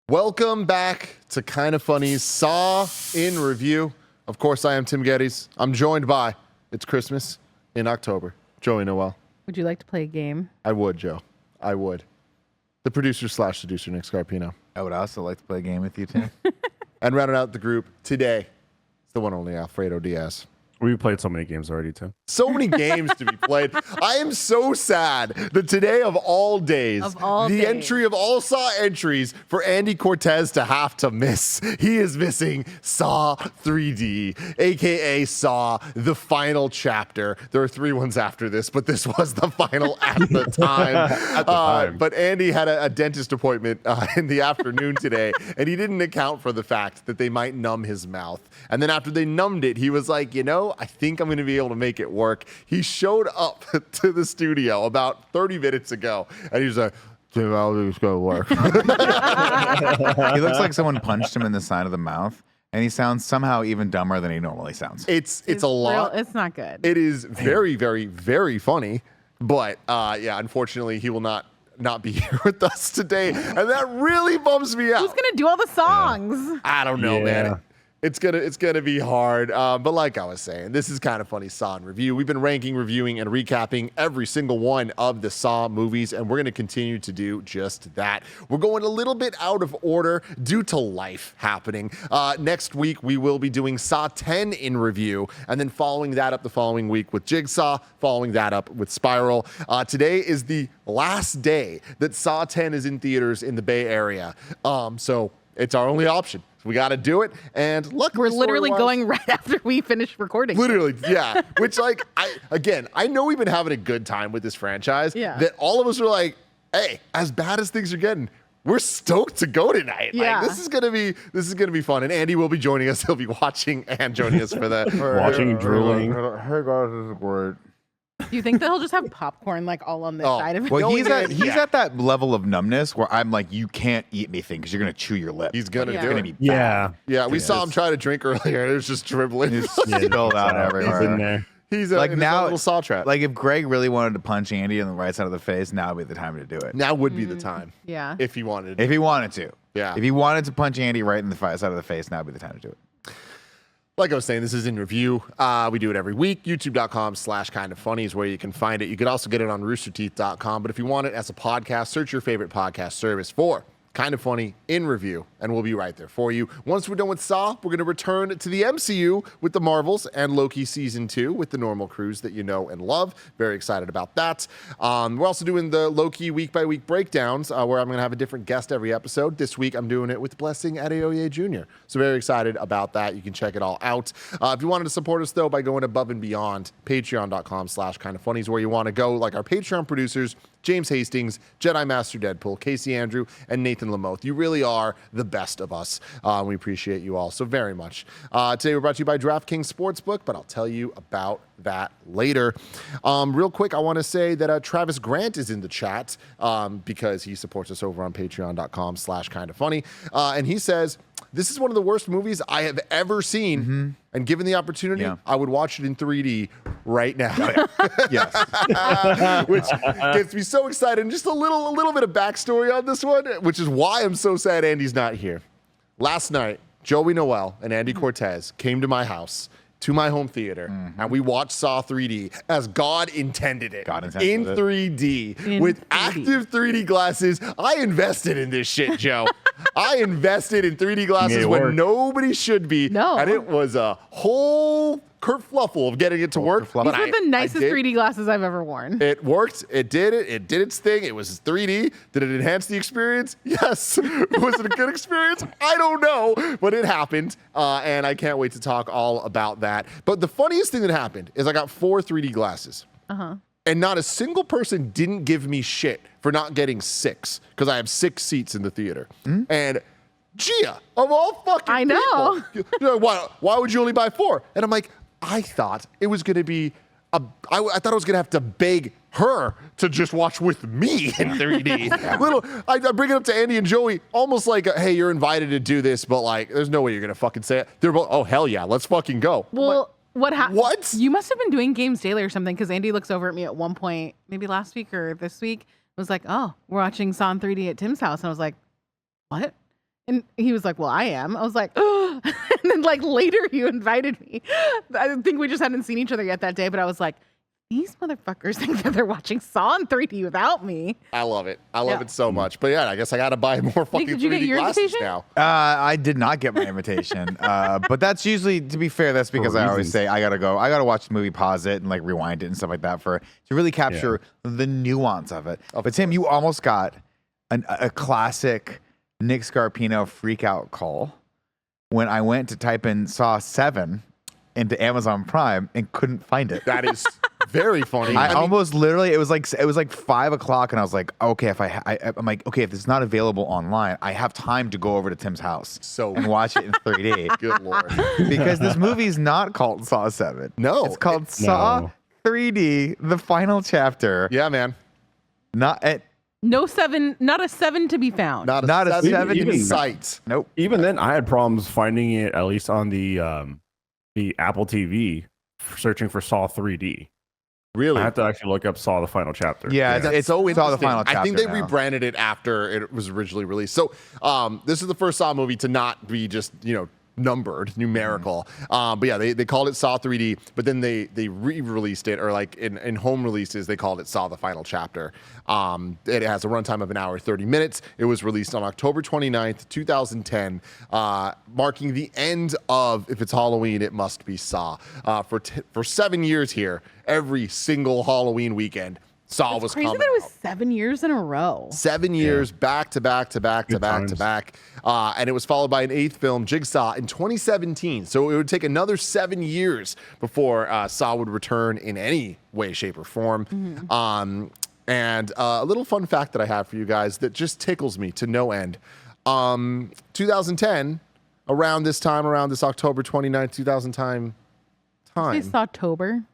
Welcome back to Kinda Funny's Saw in Review. Of course, I am Tim Geddes. I'm joined by, it's Christmas in October, Joey Noel. Would you like to play a game? I would, Joe. I would. The producer/seducer, Nick Scarpino. I would also like to play a game with you, Tim. And rounding out the group today, it's the one and only Alfredo Diaz. We've played so many games already, too. So many games to be played. I am so sad that today of all days, entry of all Saw entries for Andy Cortez to have to miss. He is missing Saw 3D, aka Saw the Final Chapter. There are 3 ones after this, but this was the final at the time. But Andy had a dentist appointment in the afternoon today, and he didn't account for the fact that they might numb his mouth. And then after they numbed it, he was like, I think I'm going to be able to make it work. He showed up to the studio about 30 minutes ago, and he was like, Tim, I don't think it's going to work. He looks like someone punched him in the side of the mouth, and he sounds somehow even dumber than he normally sounds. It's a lot. It's not good. It is very, very, very funny, but unfortunately, he will not be here with us today, and that really bums me out. Who's going to do all the songs? I don't know, man. It's gonna be hard, but like I was saying, this is Kinda Funny Saw in Review. We've been ranking, reviewing, and recapping every single one of the Saw movies, and we're gonna continue to do just that. We're going a little bit out of order due to life happening. Next week, we will be doing Saw 10 in review, and then following that up the following week with Jigsaw, following that up with Spiral. Today is the last day that Saw 10 is in theaters in the Bay Area, so it's our only option. We got to do it, and look, we're literally going right after we finish recording. Literally, yeah. Which, I know we've been having a good time with this franchise. Yeah. That all of us are like, hey, as bad as things are getting, we're stoked to go tonight. Yeah. Like, this is gonna be fun, and Andy will be joining us. He'll be watching and joining us for the Watching, drooling. Hey guys, this is great. Do you think that he'll just have popcorn like all on this side of it? Well, he's at that level of numbness where I'm like, you can't eat anything because you're gonna chew your lip. He's gonna do It's gonna it. be Yeah. Yeah, we saw him try to drink earlier. It was just dribbling. It's spilled out everywhere. He's in there. He's Like in his now, own little Saw trap. like if Greg really wanted to punch Andy on the right side of the face, now would be the time to do it. Now would be the time. Yeah. If he wanted. If he wanted to. Yeah. If he wanted to punch Andy right in the side of the face, now would be the time to do it. Like I was saying, this is in review. We do it every week. YouTube.com/kindafunny is where you can find it. You could also get it on roosterteeth.com. But if you want it as a podcast, search your favorite podcast service for Kinda Funny in Review, and we'll be right there for you. Once we're done with Saw, we're going to return to the MCU with the Marvels and Loki Season 2 with the normal crews that you know and love. Very excited about that. We're also doing the Loki week-by-week breakdowns, where I'm going to have a different guest every episode. This week, I'm doing it with Blessing Adeoye Jr. So very excited about that. You can check it all out. If you wanted to support us, though, by going above and beyond, patreon.com/kindafunny is where you want to go. Like our Patreon producers, James Hastings, Jedi Master Deadpool, Casey Andrew, and Nathan Lamoth. You really are the best of us. We appreciate you all so very much. Today we're brought to you by DraftKings Sportsbook, but I'll tell you about that later. Real quick, I want to say that Travis Grant is in the chat because he supports us over on patreon.com/kindafunny. And he says, this is one of the worst movies I have ever seen. Mm-hmm. And given the opportunity, I would watch it in 3D right now. Yes. Which gets me so excited. And just a little bit of backstory on this one, which is why I'm so sad Andy's not here. Last night, Joey Noel and Andy Cortez came to my house, to my home theater, and we watched Saw 3D as God intended it. In 3D. With active 3D glasses. I invested in this shit, Joe. I invested in 3D glasses when nobody should be. No. And it was a whole kerfluffle of getting it to work. These are the nicest 3D glasses I've ever worn. It worked. It did it. It did its thing. It was 3D. Did it enhance the experience? Yes. Was it a good experience? I don't know, but it happened, and I can't wait to talk all about that. But the funniest thing that happened is I got 4 3D glasses. And not a single person didn't give me shit for not getting 6, because I have 6 seats in the theater. And Gia, of all fucking know. people, you know, why would you only buy 4? And I'm like, I thought it was going to be, I thought I was going to have to beg her to just watch with me in 3D. I bring it up to Andy and Joey, almost like, hey, you're invited to do this, but like, there's no way you're going to fucking say it. They're both, oh, hell yeah, let's fucking go. Well, what happened? What? You must have been doing Games Daily or something, because Andy looks over at me at one point, maybe last week or this week, was like, oh, we're watching Saw in 3D at Tim's house. And I was like, what? And he was like, well, I am. I was like, oh. And then like later you invited me. I think we just hadn't seen each other yet that day, but I was like, these motherfuckers think that they're watching Saw in 3D without me. I love it. I love it so much. But yeah, I guess I got to buy more fucking did you 3D get your glasses invitation? now. I did not get my invitation, but that's usually, to be fair, that's because I always reasons. say I gotta watch the movie, pause it, and like rewind it and stuff like that to really capture the nuance of it. But Tim, you almost got a classic Nick Scarpino freak out call when I went to type in Saw 7 into Amazon Prime and couldn't find it. That is very funny. I almost literally, it was like 5 o'clock, and I was like, okay, I'm like, okay, if it's not available online, I have time to go over to Tim's house and watch it in 3D. Good Lord. Because this movie's not called Saw 7. No. It's called Saw 3D, the final chapter. Yeah, man. Not at, No 7, not a 7 to be found. Not a 7 in even- sight. nope. Even then, I had problems finding it, at least on the Apple TV, searching for Saw 3D. Really? I had to actually look up Saw the Final chapter. Yeah, That's it's so Saw interesting. the final chapter. I think they now. rebranded it after it was originally released. So this is the first Saw movie to not be just, numbered, numerical. But yeah, they called it Saw 3D, but then they re-released it, or like in home releases, they called it Saw the Final Chapter. It has a runtime of an hour, 30 minutes. It was released on October 29th, 2010, marking the end of If It's Halloween, It Must Be Saw. For 7 years here, every single Halloween weekend, Saw was Crazy coming that it was out. 7 years in a row. 7 years back to back to back to Good back to times. back. And it was followed by an 8th film, Jigsaw, in 2017. So it would take another 7 years before Saw would return in any way, shape, or form. And a little fun fact that I have for you guys that just tickles me to no end. 2010, around this October 29th, 2000 Say time. Sawtober.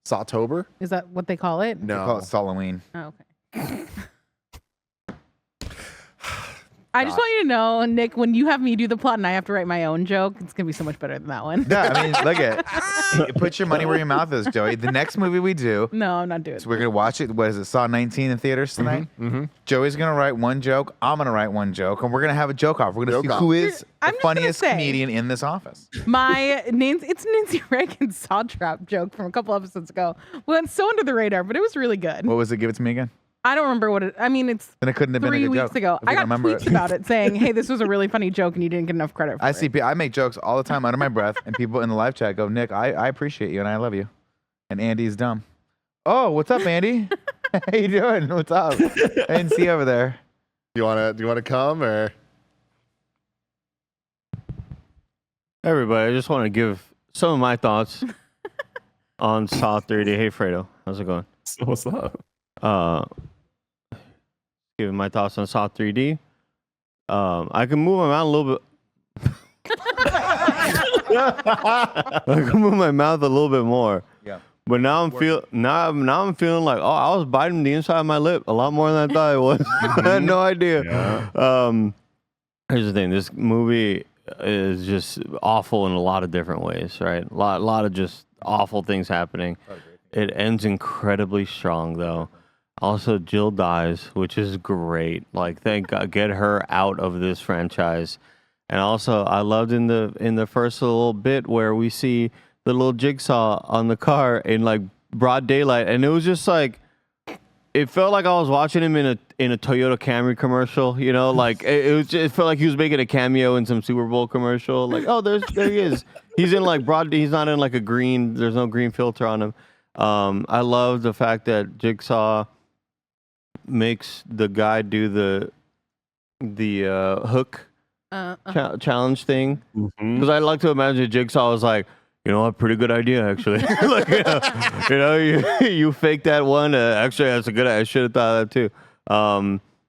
Sawtober? Is that what they call it? They call it Halloween. Oh, okay. I just want you to know, Nick, when you have me do the plot and I have to write my own joke, it's going to be so much better than that one. Yeah, I mean, look at it. Put your money where your mouth is, Joey. The next movie we do, No, I'm not doing it. so we're going to watch it. What is it, Saw 19 in theaters tonight? Joey's going to write one joke. I'm going to write one joke. And we're going to have a joke off. We're going to Joke see who off. is I'm the just gonna funniest say- comedian in this office. It's Nancy Reagan's Saw Trap joke from a couple episodes ago. Went so under the radar, but it was really good. What was it? Give it to me again. I don't remember what it. I mean, it's Then it couldn't have been a 3 good weeks joke. ago. if I you got don't remember tweets about it saying, "Hey, this was a really funny joke, and you didn't get enough credit." For I it. see. I make jokes all the time under my breath, and people in the live chat go, "Nick, I appreciate you and I love you," and Andy's dumb. Oh, what's up, Andy? How you doing? What's up? I didn't see you over there. Do you wanna come or? Everybody, I just want to give some of my thoughts on Saw 3D. Hey, Fredo, how's it going? So what's up? Giving my thoughts on Saw 3D. I can move my mouth a little bit. I can move my mouth a little bit more. Yeah. But now I'm feeling like, oh, I was biting the inside of my lip a lot more than I thought I was. I had no idea. Yeah. Here's the thing: this movie is just awful in a lot of different ways, right? A lot of just awful things happening. It ends incredibly strong, though. Also, Jill dies, which is great. Like, thank God, get her out of this franchise. And also, I loved in the first little bit where we see the little Jigsaw on the car in like broad daylight, and it was just like, it felt like I was watching him in a Toyota Camry commercial. You know, like it felt like he was making a cameo in some Super Bowl commercial. Like, oh, there he is. He's in like broad. He's not in like a green. There's no green filter on him. I love the fact that Jigsaw makes the guy do the hook challenge thing, because I like to imagine Jigsaw was like, you know, a pretty good idea actually. Like, you fake that one. Actually, that's a good. I should have thought of that too.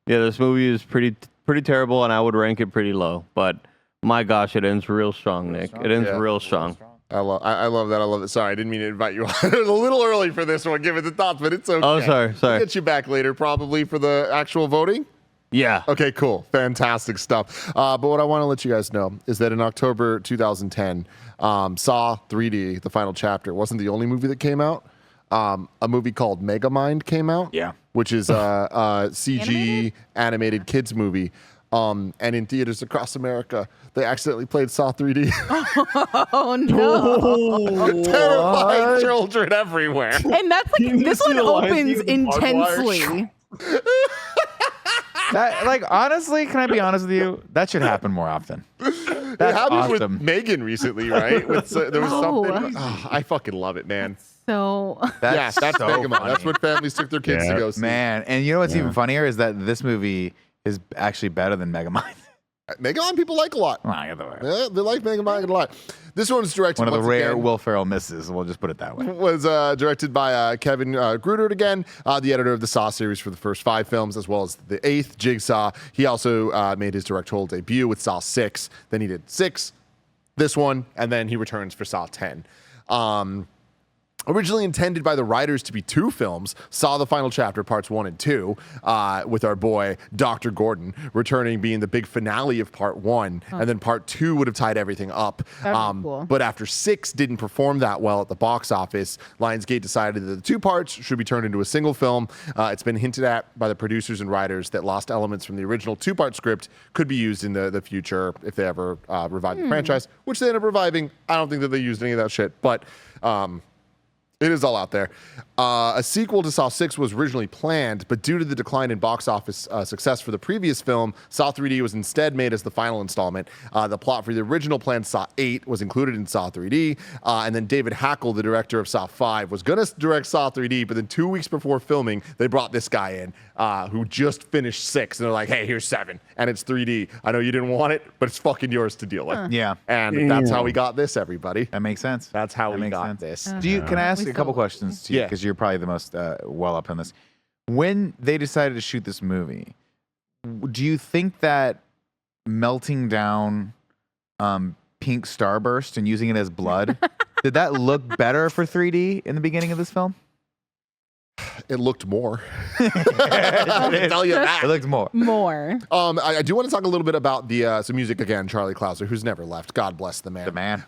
Yeah, this movie is pretty terrible, and I would rank it pretty low. But my gosh, it ends real strong, Nick. It ends real strong. I love that. I love it. Sorry, I didn't mean to invite you on. It was a little early for this one, given the thoughts, but it's okay. Oh, sorry. We'll get you back later, probably, for the actual voting. Yeah. Okay, cool. Fantastic stuff. But what I want to let you guys know is that in October 2010, Saw 3D, the final chapter, wasn't the only movie that came out. A movie called Megamind came out. Yeah. Which is a CG animated kids movie. And in theaters across America, they accidentally played Saw 3D. Oh no. Terrifying children everywhere. And that's like this one opens intensely. That, like, honestly, can I be honest with you? That should happen more often. It That's happened awesome. with Megan recently, right? There was Oh. something. Oh, I fucking love it, man. So That's so Megamind. funny. That's what families took their kids to Yeah. go see. Man, and you know what's even funnier is that this movie is actually better than Megamind. Megamind people like a lot. Well, either way. Yeah, they like Megamind a lot. This one's directed One of the once rare again, Will Ferrell misses. We'll just put it that way. was directed by Kevin Grudert again, the editor of the Saw series for the first 5 films, as well as the 8th, Jigsaw. He also made his directorial debut with Saw 6. Then he did 6, this one, and then he returns for Saw 10. Originally intended by the writers to be 2 films, Saw the Final Chapter, Parts 1 and 2, with our boy Dr. Gordon returning, being the big finale of Part 1, and then Part 2 would have tied everything up. That'd be cool. But after 6 didn't perform that well at the box office, Lionsgate decided that the 2 parts should be turned into a single film. It's been hinted at by the producers and writers that lost elements from the original 2-part script could be used in the future if they ever revive the franchise, which they end up reviving. I don't think that they used any of that shit, but it is all out there. A sequel to Saw 6 was originally planned, but due to the decline in box office success for the previous film, Saw 3D was instead made as the final installment. The plot for the original planned Saw 8 was included in Saw 3D, and then David Hackle, the director of Saw 5, was going to direct Saw 3D, but then 2 weeks before filming, they brought this guy in who just finished 6, and they're like, hey, here's 7, and it's 3D. I know you didn't want it, but it's fucking yours to deal with. Yeah. And that's how we got this, everybody. That makes sense. That's how That we makes got sense. this. Can I ask We a couple still- questions to you? Yeah. Because you're probably the most well up on this. When they decided to shoot this movie, do you think that melting down pink starburst and using it as blood, did that look better for 3D in the beginning of this film? It looked more. I can tell you that. It looked more. more. I do want to talk a little bit about the some music again. Charlie Clouser, who's never left. God bless the man. The man.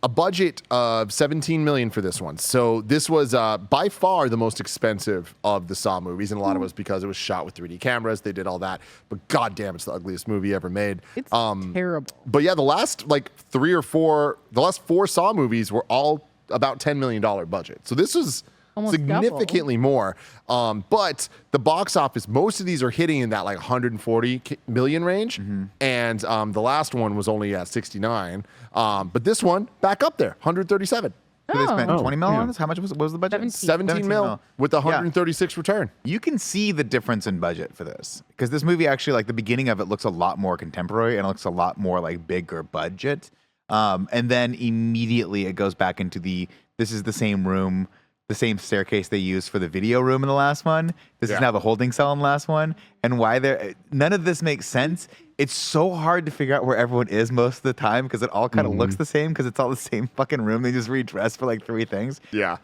A budget of $17 million for this one. So this was by far the most expensive of the Saw movies, and a lot of it was because it was shot with 3D cameras. They did all that, but goddamn, it's the ugliest movie ever made. It's terrible. But yeah, the last 4 Saw movies were all about $10 million budget. So this was Almost significantly more. But the box office, most of these are hitting in that like 140 million range. And the last one was only at 69. But this one back up there, 137. So they spent Oh. 20 mil on this? How much was the budget? 17 mil with the 136 return. You can see the difference in budget for this because this movie actually, like the beginning of it, looks a lot more contemporary and it looks a lot more like bigger budget. And then immediately it goes back into this is the same room, the same staircase they used for the video room in the last one. This is now the holding cell in the last one. And why none of this makes sense. It's so hard to figure out where everyone is most of the time because it all kind of looks the same because it's all the same fucking room. They just redress for like 3 things. Yeah.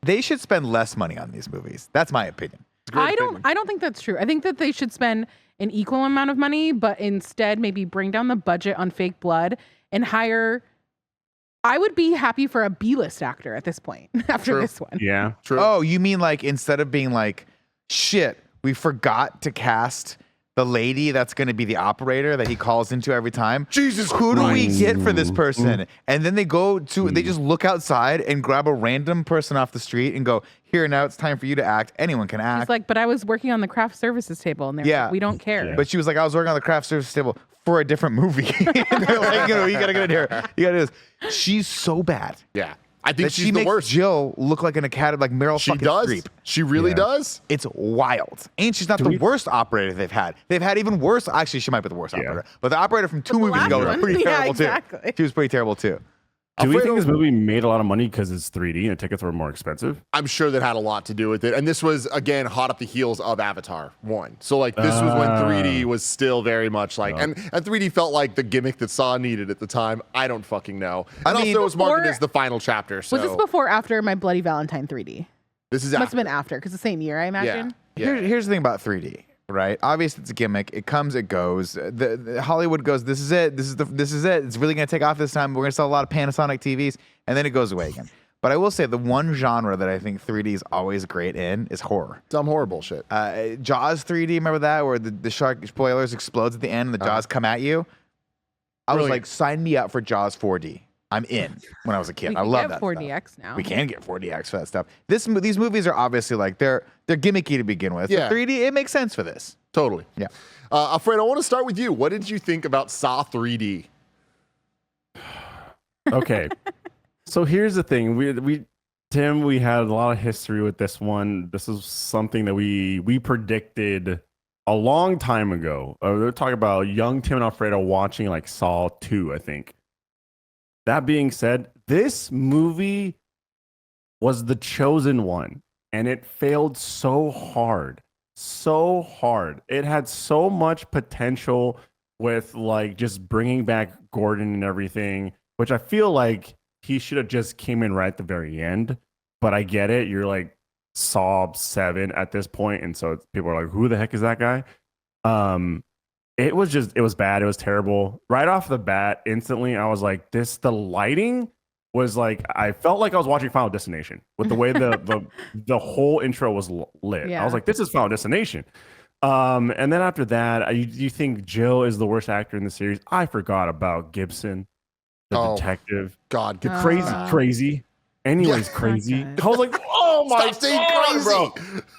They should spend less money on these movies. That's my opinion. I don't think that's true. I think that they should spend an equal amount of money, but instead maybe bring down the budget on fake blood and hire. I would be happy for a B-list actor at this point after this one. Yeah. True. Oh, you mean like instead of being like, shit, we forgot to cast the lady that's going to be the operator that he calls into every time. Jesus Who do we Christ. get for this person? And then they they just look outside and grab a random person off the street and go, here, now it's time for you to act. Anyone can act. It's like, but I was working on the craft services table and they're Yeah. like, we don't care. But she was like, I was working on the craft service table for a different movie. And they're like, you gotta get in here. You gotta do this. She's so bad. Yeah. I think That she's she the makes worst. Jill look like an academy, like Meryl She fucking does. Streep. She really Yeah. does. It's wild. And she's not the worst operator they've had. They've had even worse. Actually, she might be the worst operator. But the operator from 2 the movies ago last was one. pretty Yeah, terrible exactly. too. She was pretty terrible too. Do we think Alfredo- this movie made a lot of money because it's 3D and tickets were more expensive? I'm sure that had a lot to do with it. And this was, again, hot up the heels of Avatar 1. So, like, this was when 3D was still very much like, and 3D felt like the gimmick that Saw needed at the time. I don't fucking know. And mean, also, it was marketed before- as the final chapter. So Was this before or after My Bloody Valentine 3D? This is Must after. have been after because the same year, I imagine. Yeah. Here's the thing about 3D, right? Obviously, it's a gimmick. It comes, it goes. The Hollywood goes, this is it. This is it. It's really gonna take off this time. We're gonna sell a lot of Panasonic TVs, and then it goes away again. But I will say the one genre that I think 3D is always great in is horror. Dumb horror bullshit. Jaws 3D, remember that? Where the shark, spoilers, explodes at the end and the jaws come at you? I was Brilliant. like, sign me up for Jaws 4D. I'm in when I was a kid. We I can love get that 4DX stuff. now. We can get 4DX for that stuff. These movies are obviously like, they're gimmicky to begin with. Yeah. So 3D, it makes sense for this. Totally. Yeah. Alfredo, I want to start with you. What did you think about Saw 3D? Okay. So here's the thing. Tim, we had a lot of history with this one. This is something that we predicted a long time ago. We were talking about young Tim and Alfredo watching like Saw 2, I think. That being said, this movie was the chosen one, and it failed so hard. So hard. It had so much potential with like just bringing back Gordon and everything, which I feel like he should have just came in right at the very end. But I get it. You're like Saw 7 at this point, and so people are like, "Who the heck is that guy?" It was bad. It was terrible. Right off the bat, instantly, I was like, the lighting was like, I felt like I was watching Final Destination with the way the whole intro was lit. Yeah. I was like, this is Final Destination. And then after that, you think Jill is the worst actor in the series. I forgot about Gibson, the detective. God, get Crazy. Anyways, crazy. Okay. I was like, oh my Stop saying God, crazy. bro.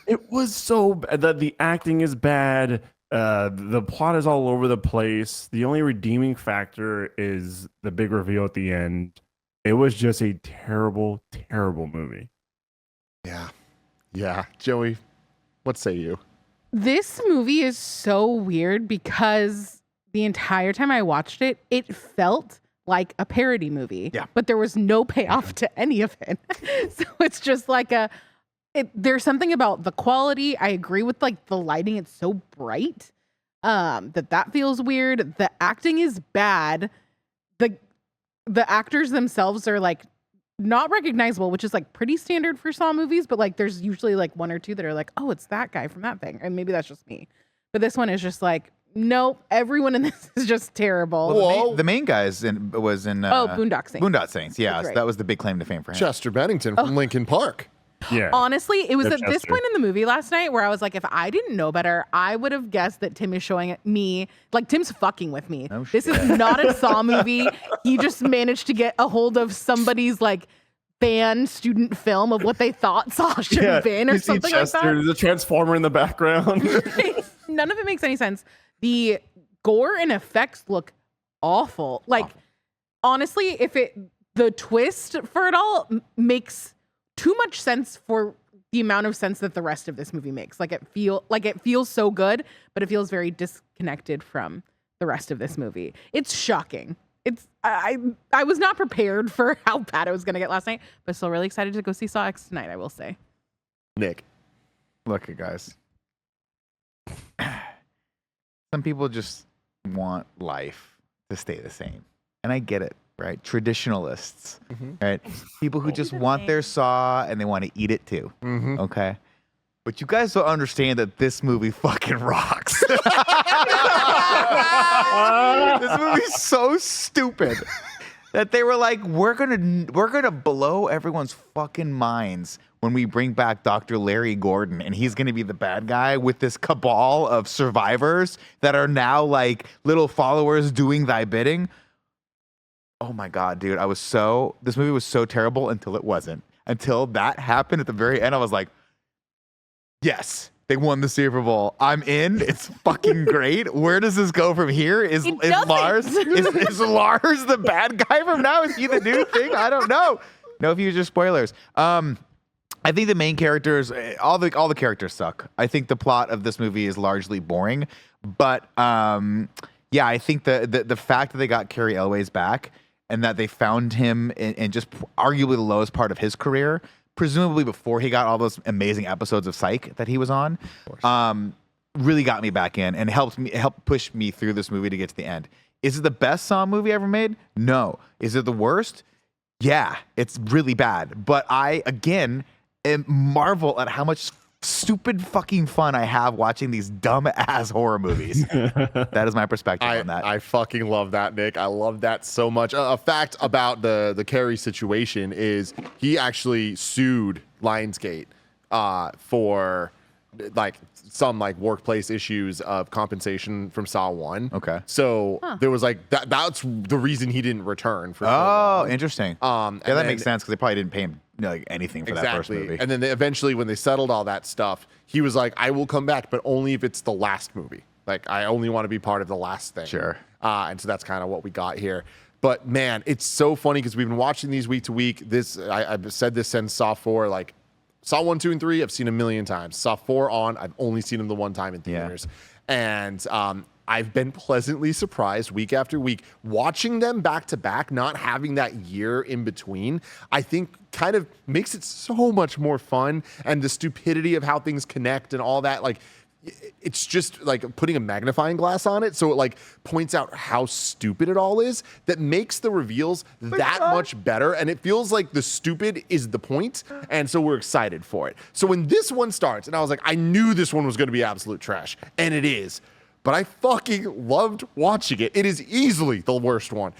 It was so bad. The acting is bad. The plot is all over the place. The only redeeming factor is the big reveal at the end. It was just a terrible, terrible movie. Yeah. Joey, what say you? This movie is so weird because the entire time I watched it, it felt like a parody movie. Yeah. But there was no payoff to any of it. So it's just like there's something about the quality. I agree with like the lighting. It's so bright that feels weird. The acting is bad. The actors themselves are like not recognizable, which is like pretty standard for Saw movies, but like there's usually like one or two that are like, oh, it's that guy from that thing. And maybe that's just me. But this one is just like, nope, everyone in this is just terrible. Whoa. The main guy was in Boondock Saints. Boondock Saints. Yeah, That's so right. that was the big claim to fame for him. Chester Bennington from Lincoln Park. Yeah. Honestly, it was Good at this Chester. point in the movie last night where I was like, if I didn't know better, I would have guessed that Tim is showing me, like Tim's fucking with me. Oh, This is shit. not a Saw movie. He just managed to get a hold of somebody's like fan student film of what they thought Saw should have been or you see something like Chester, that. There's a transformer in the background. None of it makes any sense. The gore and effects look awful. Like, honestly, the twist for it all makes too much sense for the amount of sense that the rest of this movie makes. Like it feels so good, but it feels very disconnected from the rest of this movie. It's shocking. I was not prepared for how bad it was going to get last night, but still really excited to go see Saw X tonight, I will say. Nick. Look, guys. Some people just want life to stay the same. And I get it, right? Traditionalists, right? People who just want their Saw and they want to eat it too. Okay? But you guys don't understand that this movie fucking rocks. This movie's so stupid that they were like, we're gonna blow everyone's fucking minds when we bring back Dr. Larry Gordon, and he's gonna be the bad guy with this cabal of survivors that are now like little followers doing thy bidding. Oh my God, dude. This movie was so terrible until it wasn't. Until that happened at the very end, I was like, yes, they won the Super Bowl. I'm in. It's fucking great. Where does this go from here? Is doesn't. Lars is Lars the bad guy from now? Is he the new thing? I don't know. No future spoilers. I think the main characters, all the characters suck. I think the plot of this movie is largely boring. But yeah, I think the fact that they got Carrie Elway's back and that they found him in just arguably the lowest part of his career, presumably before he got all those amazing episodes of Psych that he was on, really got me back in and helped push me through this movie to get to the end. Is it the best Saw movie ever made? No. Is it the worst? Yeah, it's really bad. But I, again, marvel at how much stupid fucking fun I have watching these dumb ass horror movies. That is my perspective on that. I fucking love that, Nick. I love that so much. A fact about the Carrie situation is he actually sued Lionsgate for like some like workplace issues of compensation from Saw 1. Okay. So there was like that's the reason he didn't return for so Oh, long. interesting. And Yeah, that then- makes sense because they probably didn't pay him like anything for that first movie. And then eventually when they settled all that stuff, he was like, I will come back, but only if it's the last movie. Like I only want to be part of the last thing. Sure. And so that's kind of what we got here. But man, it's so funny because we've been watching these week to week. I've said this since Saw 4, like Saw 1, 2, and 3, I've seen a million times. Saw 4 I've only seen them the one time in theaters. Yeah. And I've been pleasantly surprised week after week. Watching them back to back, not having that year in between, I think kind of makes it so much more fun. And the stupidity of how things connect and all that, like, it's just like putting a magnifying glass on it, so it like points out how stupid it all is, that makes the reveals that much better, and it feels like the stupid is the point, and so we're excited for it. So when this one starts, and I was like, I knew this one was going to be absolute trash, and it is, but I fucking loved watching it. It is easily the worst one.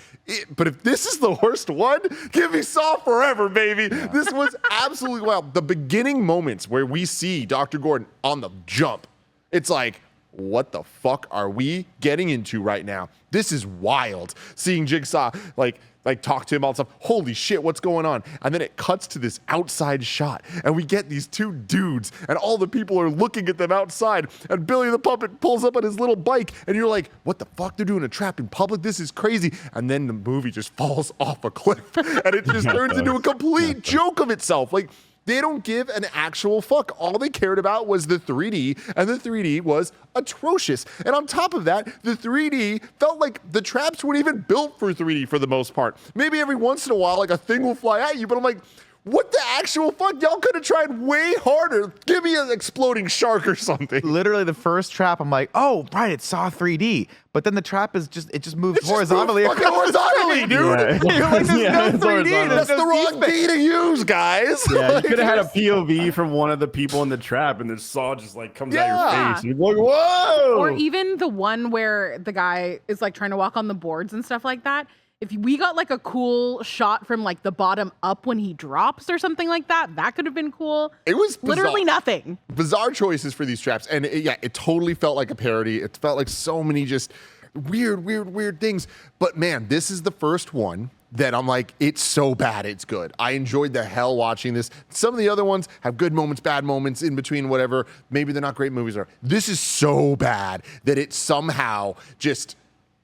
But if this is the worst one, give me Saw forever, baby. Yeah. This was absolutely wild. The beginning moments where we see Dr. Gordon on the jump, it's like, what the fuck are we getting into right now? This is wild. Seeing Jigsaw like talk to him all stuff. Holy shit, what's going on? And then it cuts to this outside shot, and we get these two dudes, and all the people are looking at them outside. And Billy the Puppet pulls up on his little bike, and you're like, what the fuck? They're doing a trap in public? This is crazy. And then the movie just falls off a cliff, and it just turns into a complete joke of itself. Like, they don't give an actual fuck. All they cared about was the 3D, and the 3D was atrocious. And on top of that, the 3D felt like the traps weren't even built for 3D for the most part. Maybe every once in a while, like a thing will fly at you, but I'm like, what the actual fuck? Y'all could have tried way harder. Give me an exploding shark or something. Literally, the first trap, I'm like, oh, right, it Saw 3D. But then the trap is just moves horizontally. Fucking horizontally, dude. You're like, there's no 3D. That's the wrong D to use, guys. Yeah, you could have had a POV from one of the people in the trap, and the saw just like comes out your face. You're like, whoa! Or even the one where the guy is like trying to walk on the boards and stuff like that. If we got like a cool shot from like the bottom up when he drops or something like that, that could have been cool. It was bizarre. Literally nothing. Bizarre choices for these traps. And it totally felt like a parody. It felt like so many just weird things. But man, this is the first one that I'm like, it's so bad, it's good. I enjoyed the hell watching this. Some of the other ones have good moments, bad moments, in between, whatever. Maybe they're not great movies. This is so bad that it somehow just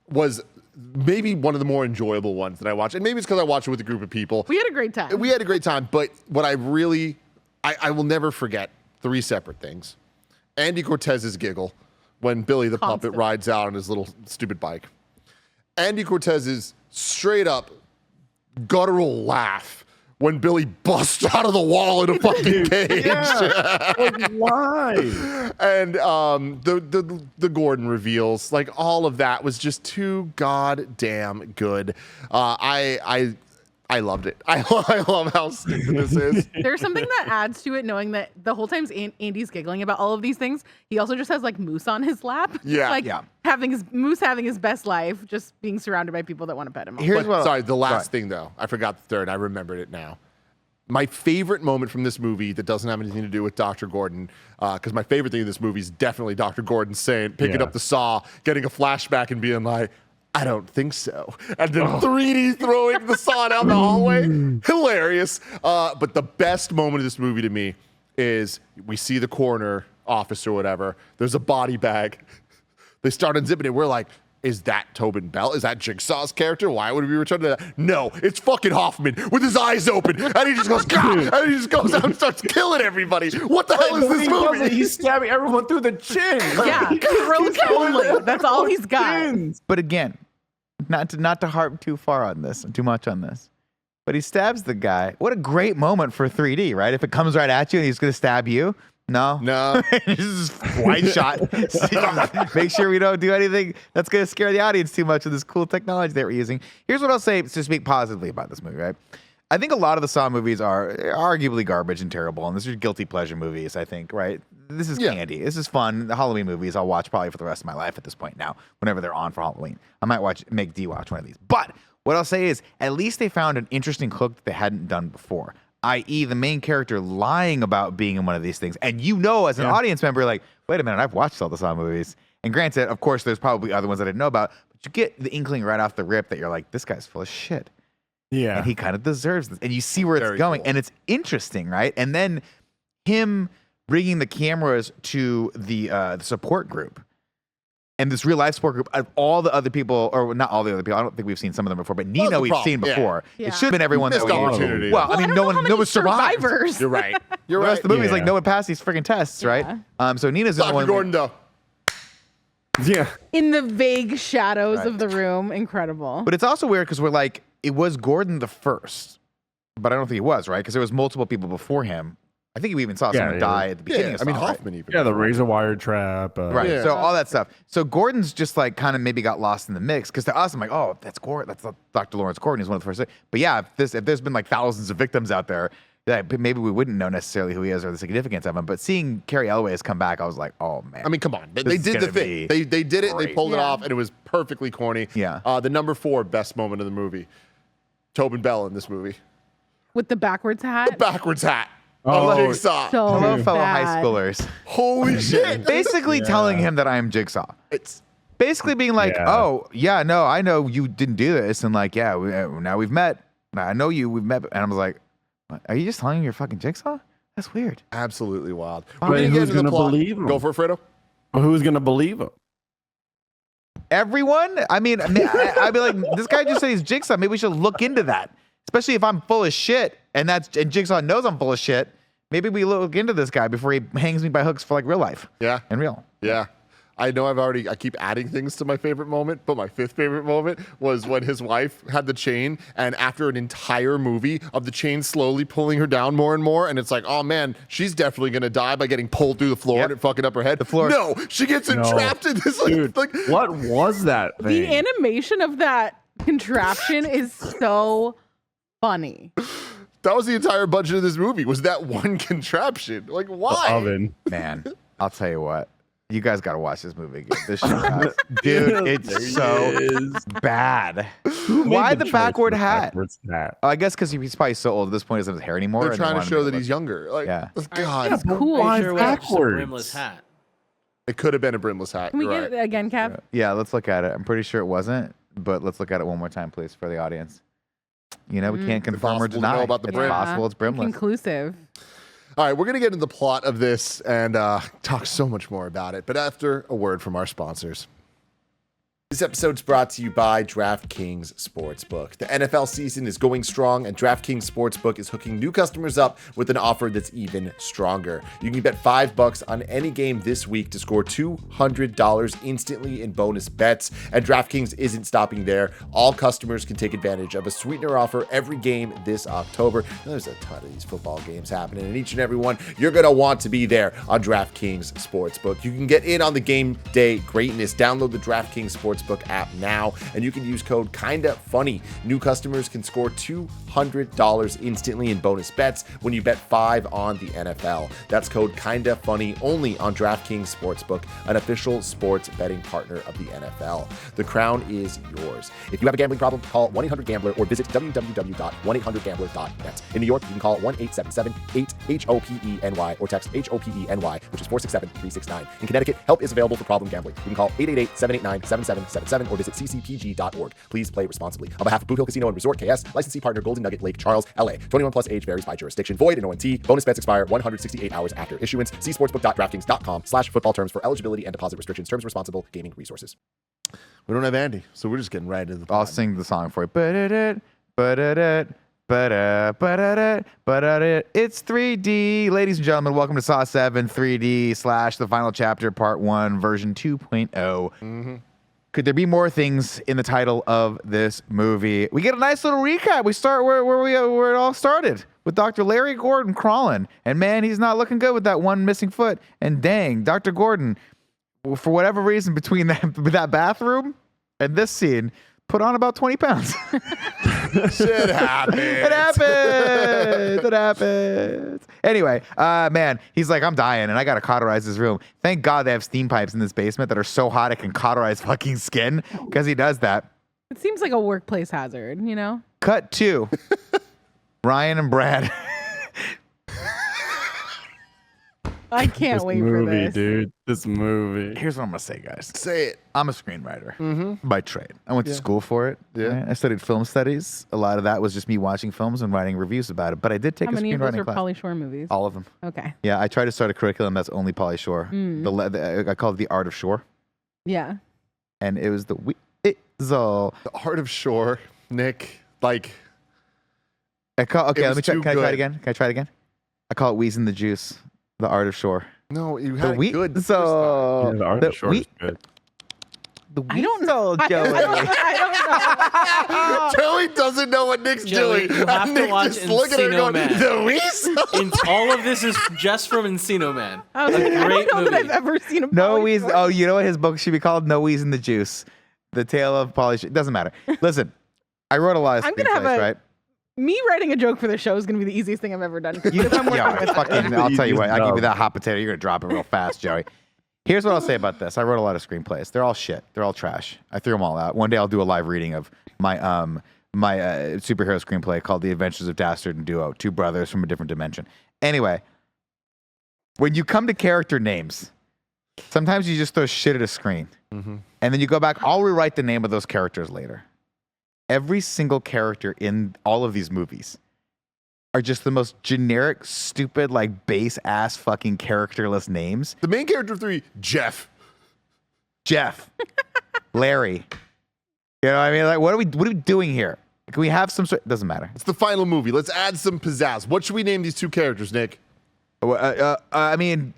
was maybe one of the more enjoyable ones that I watched. And maybe it's because I watched it with a group of people. We had a great time. We had a great time. But what I will never forget 3 separate things. Andy Cortez's giggle when Billy the Puppet rides out on his little stupid bike. Andy Cortez's straight up guttural laugh when Billy busts out of the wall in a fucking cage. Yeah. Like, why? And the Gordon reveals, like, all of that was just too goddamn good. I loved it. I love how stupid this is. There's something that adds to it, knowing that the whole time Andy's giggling about all of these things, he also just has like Moose on his lap. Yeah. Like Yeah. having his best life, just being surrounded by people that want to pet him. Sorry, the last thing though, I forgot the third. I remembered it now. My favorite moment from this movie that doesn't have anything to do with Dr. Gordon, because my favorite thing in this movie is definitely Dr. Gordon picking up the saw, getting a flashback and being like, I don't think so. And then 3D throwing the saw down the hallway. Hilarious. But the best moment of this movie to me is we see the coroner office or whatever. There's a body bag. They start unzipping it. We're like, is that Tobin Bell? Is that Jigsaw's character? Why would we return to that? No, it's fucking Hoffman with his eyes open. And he just goes, God! And he just goes out and starts killing everybody. What the hell is this movie? He's stabbing everyone through the chin. Yeah, throat only. That's all he's got. But again, not to harp too much on this, but he stabs the guy. What a great moment for 3D, right? If it comes right at you and he's going to stab you. No. This is wide shot. Make sure we don't do anything that's going to scare the audience too much with this cool technology that we're using. Here's what I'll say to speak positively about this movie, right? I think a lot of the Saw movies are arguably garbage and terrible, and these are guilty pleasure movies, I think, right? This is candy. This is fun. The Halloween movies I'll watch probably for the rest of my life at this point now, whenever they're on for Halloween. I might make D watch one of these. But what I'll say is, at least they found an interesting hook that they hadn't done before, i.e. the main character lying about being in one of these things. And as an audience member, like, wait a minute, I've watched all the Saw movies. And granted, of course, there's probably other ones that I didn't know about, but you get the inkling right off the rip that you're like, this guy's full of shit. Yeah. And he kind of deserves this. And you see where it's going. Cool. And it's interesting, right? And then him bringing the cameras to the support group. And this real life support group of all the other people, or not all the other people, I don't think we've seen some of them before, but Nino we've seen before. Yeah. It should have been everyone that we opportunity. Well, I mean, no one survived. Survivors. You're right. The rest of the movie is like no one passed these freaking tests, right? So Nina's the Dr. one. Gordon, though. Yeah. In the vague shadows of the room. Incredible. But it's also weird because we're like, it was Gordon the first, but I don't think he was, right? Because there was multiple people before him. I think we even saw someone die at the beginning of Saw, Hoffman even. Yeah, the razor wire trap. Right. Yeah. So all that stuff. So Gordon's just like kind of maybe got lost in the mix because to us, I'm like, oh, that's Gordon. That's Dr. Lawrence Gordon. He's one of the first. But yeah, if there's been like thousands of victims out there, that maybe we wouldn't know necessarily who he is or the significance of him. But seeing Carrie Elway's come back, I was like, oh man. I mean, come on. They did the thing. They did it. They pulled it off, and it was perfectly corny. Yeah. The number 4 best moment of the movie, Tobin Bell in this movie. With the backwards hat. The backwards hat. Oh, Jigsaw. So Hello, fellow bad. high schoolers. Holy shit. Basically telling him that I am Jigsaw. It's Basically being like, oh, yeah, no, I know you didn't do this. And like, yeah, now we've met. I know you. We've met. And I was like, are you just telling me you're fucking Jigsaw? That's weird. absolutely wild. But When you get who's into the gonna plot- believe him? Go for it, Fredo. Well, who's gonna believe him? Everyone? I'd be like, this guy just said he's Jigsaw. Maybe we should look into that. Especially if I'm full of shit and Jigsaw knows I'm full of shit. Maybe we look into this guy before he hangs me by hooks for like real life. Yeah. And real. Yeah. I know I keep adding things to my favorite moment, but my 5th favorite moment was when his wife had the chain, and after an entire movie of the chain slowly pulling her down more and more, and it's like, oh man, she's definitely gonna die by getting pulled through the floor and it fucking up her head. The floor. No, she gets entrapped in this Dude, like what was that thing? The animation of that contraption is so funny. that was the entire budget of this movie, was that one contraption. Like, why? Oven. Man, I'll tell you what. You guys got to watch this movie again. This shit, dude, it's so bad. Why the backward hat? I guess because he's probably so old at this point, he doesn't have his hair anymore. They're trying to show that he's younger. Like, Yeah. God, It's cool. Why Sure, it's just a backwards? brimless hat. it could have been a brimless hat. Can we You're get right. it again, Kev? Yeah, let's look at it. I'm pretty sure it wasn't, but let's look at it one more time, please, for the audience. We can't confirm or Impossible to deny. know about the It's brim. possible it's brimless. Conclusive. All right, we're going to get into the plot of this and talk so much more about it, but after a word from our sponsors. This episode's brought to you by DraftKings Sportsbook. The NFL season is going strong, and DraftKings Sportsbook is hooking new customers up with an offer that's even stronger. You can bet $5 on any game this week to score $200 instantly in bonus bets, and DraftKings isn't stopping there. All customers can take advantage of a sweetener offer every game this October. There's a ton of these football games happening, and each and every one, you're going to want to be there on DraftKings Sportsbook. You can get in on the game day greatness. Download the DraftKings Sportsbook app now, and you can use code KindaFunny. New customers can score $200 instantly in bonus bets when you bet 5 on the NFL. That's code KindaFunny only on DraftKings Sportsbook, an official sports betting partner of the NFL. The crown is yours. If you have a gambling problem, call 1-800-GAMBLER or visit www.1800gambler.net. In New York, you can call 1-877-8-HOPENY or text HOPENY, which is 467-369. In Connecticut, help is available for problem gambling. You can call 888-789-7777 or visit ccpg.org. Please play responsibly. On behalf of Boot Hill Casino and Resort KS, licensee partner Golden Nugget Lake Charles, LA. 21 plus age varies by jurisdiction. Void in ONT. Bonus bets expire 168 hours after issuance. See sportsbook.draftkings.com/football terms for eligibility and deposit restrictions. Terms responsible gaming resources. We don't have Andy, so we're just getting right into the I'll pod. sing the song for you. Ba-da-da, ba-da-da, ba-da, ba-da-da, ba-da-da. It's 3D. Ladies and gentlemen, welcome to Saw 7 3D / The Final Chapter Part 1 version 2.0. Could there be more things in the title of this movie? We get a nice little recap. We start where it all started, with Dr. Larry Gordon crawling. And man, he's not looking good with that one missing foot. And dang, Dr. Gordon, for whatever reason, between that bathroom and this scene, put on about 20 pounds. Shit happens. It happens. It happens. Anyway, man, he's like, I'm dying and I got to cauterize this room. Thank God they have steam pipes in this basement that are so hot it can cauterize fucking skin because he does that. It seems like a workplace hazard, you know? Cut 2. Ryan and Brad. I can't This wait for movie, this. dude. This movie. Here's what I'm going to say, guys. Say it. I'm a screenwriter by trade. I went to school for it. Yeah. Right? I studied film studies. A lot of that was just me watching films and writing reviews about it. But I did take How many a of those screenwriting are class. Pauly Shore movies? All of them. Okay. Yeah, I tried to start a curriculum that's only Pauly Shore. I call it the Art of Shore. Yeah. And it was the Weasel. The Art of Shore, Nick. Like, Okay, It let was me try. too Can I try good. it again? Can I try it again? I call it Wheezing the Juice. The Art of Shore. no, you The had it good. the first Weasel. Yeah, the art the of short is good. The I don't Weasel, Joey. I don't know. Joey doesn't know what Nick's Joey, doing. you have And to Nick watch just looking at her Encino going, Man. the weasel? All of this is just from Encino Man. I was A like, I great don't know that movie. I've ever seen a No Pauly Wheeze. Shore. Oh, you know what his book should be called? No Wheeze in the Juice. The Tale of Pauly Shore. It doesn't matter. Listen, I wrote a lot of I'm gonna have screenplays, a- right? Me writing a joke for the show is going to be the easiest thing I've ever done. You, Because I'm working yeah, with it. fucking, I'll tell you what. I give you Easiest that hot potato. You're gonna drop it real fast, Joey. Here's what I'll say about this. I wrote a lot of screenplays. They're all shit. They're all trash. I threw them all out. One day I'll do a live reading of my superhero screenplay called The Adventures of Dastard and Duo, two brothers from a different dimension. Anyway, when you come to character names, sometimes you just throw shit at a screen. And then you go back, I'll rewrite the name of those characters later. Every single character in all of these movies are just the most generic, stupid, like base ass fucking characterless names. The main character of 3, Jeff. Jeff, Larry. You know what I mean? Like, what are we doing here? Can we have some sort? Doesn't matter. It's the final movie. Let's add some pizzazz. What should we name these 2 characters, Nick? I mean,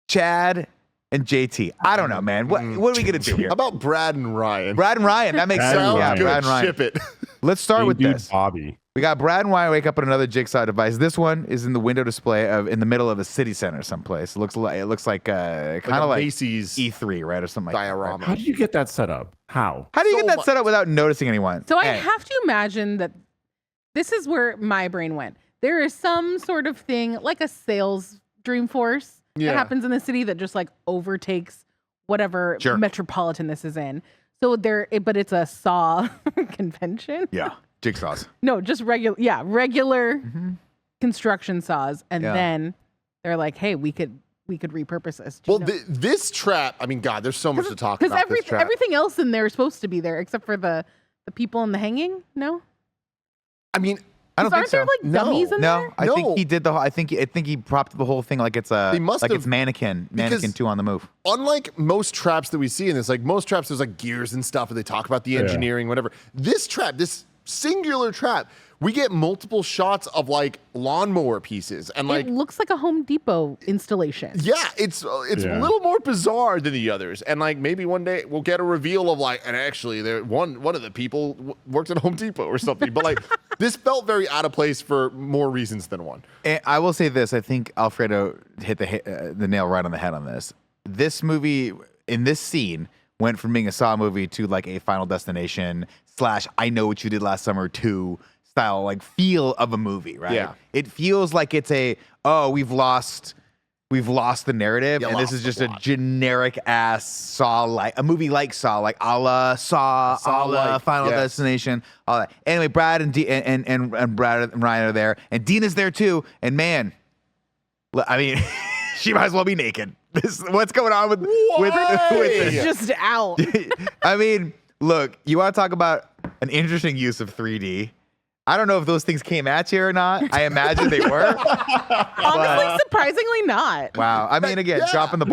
Chad and JT. I don't know, man. What are we gonna do here? How about Brad and Ryan? Brad and Ryan. That makes Brad sense. and Yeah, Ryan. Good. Brad and Ryan. Ship it. Let's start Hey, with dude, this. Bobby. We got Brad and Ryan wake up on another jigsaw device. This one is in the window display in the middle of a city center someplace. It looks like kind Like a of like Macy's E3, right, or something like that. diorama. How did you get that set up? How? How do you So get that much. set up without noticing anyone? So I Hey, have to imagine that this is where my brain went. There is some sort of thing like a sales Dreamforce Yeah. that happens in the city that just like overtakes whatever Sure. metropolitan this is in. So but it's a Saw convention. yeah, jigsaws. No, just regular construction saws, and Yeah. then they're like, "Hey, we could repurpose this." Well, this trap, I mean, God, there's so much to talk Because about this trap. everything else in there is supposed to be there except for the people in the hanging. No, I mean, I don't think aren't there so. like No. dummies in No, there? I No. think he did the whole. I think he propped the whole thing like it's They must like have- it's mannequin because- 2 on the move. unlike most traps that we see in this, like most traps, there's like gears and stuff, and they talk about the engineering, whatever. This trap, this singular trap, we get multiple shots of like lawnmower pieces, and like, It looks like a Home Depot installation. yeah, it's Yeah. a little more bizarre than the others, and like maybe one day we'll get a reveal of like, and actually, there one of the people worked at Home Depot or something. But like, this felt very out of place for more reasons than one. And I will say this: I think Alfredo hit the nail right on the head on this. This movie in this scene went from being a Saw movie to like a Final Destination / I Know What You Did Last Summer 2 style like feel of a movie, right? Yeah. It feels like it's we've lost the narrative, You and this lost is the just a plot. generic ass Saw like a movie like Saw, like a la Saw, a la Saw-like, Final yes. Destination, all that. Anyway, Brad and Brad and Ryan are there, and Dina's there too. And man, I mean, she might as well be naked. What's going on with It's this? just out. I mean, look, you want to talk about an interesting use of 3D. I don't know if those things came at you or not. I imagine they were. Honestly, surprisingly not. Wow. I mean, again, Yeah. dropping the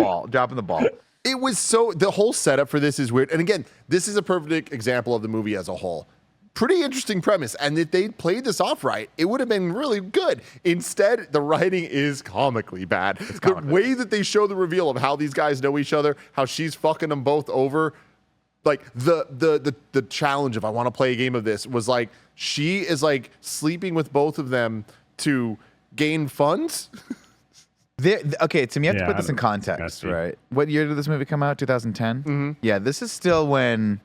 ball. It was the whole setup for this is weird. And again, this is a perfect example of the movie as a whole. Pretty interesting premise. And if they played this off right, it would have been really good. Instead, the writing is comically bad. The way that they show the reveal of how these guys know each other, how she's fucking them both over, like the challenge of I want to play a game of this was like she is like sleeping with both of them to gain funds. Okay, Tim, you have to Yeah, put this in that's context, messy. right? What year did this movie come out? 2010? Yeah, this is still when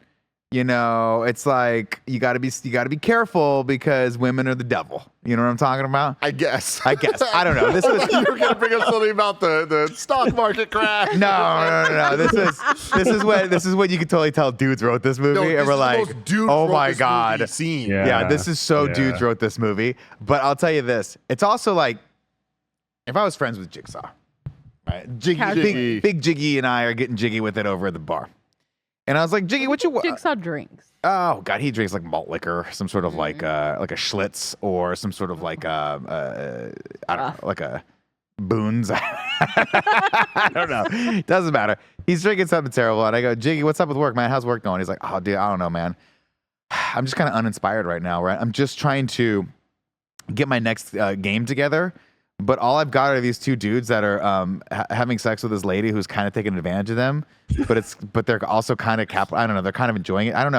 You know, it's like you gotta be careful because women are the devil. You know what I'm talking about? I guess. I don't know. This was You were gonna bring up something about the stock market crash. no. This is what you can totally tell dudes wrote this movie, No, and this we're is the like, most dudes oh wrote my this god, movie scene. yeah, this is so dudes wrote this movie. But I'll tell you this, it's also like if I was friends with Jigsaw, right? Jiggy. Big Jiggy and I are getting jiggy with it over at the bar. And I was like, Jiggy, what you Jigsaw drinks. Oh God, he drinks like malt liquor, some sort of like a Schlitz or some sort of like I don't know, like a Boone's. I don't know. Doesn't matter. He's drinking something terrible, and I go, Jiggy, what's up with work, man? How's work going? He's like, oh, dude, I don't know, man. I'm just kind of uninspired right now, right? I'm just trying to get my next game together. But all I've got are these two dudes that are having sex with this lady who's kind of taking advantage of them. But they're also kind of I don't know. They're kind of enjoying it. I don't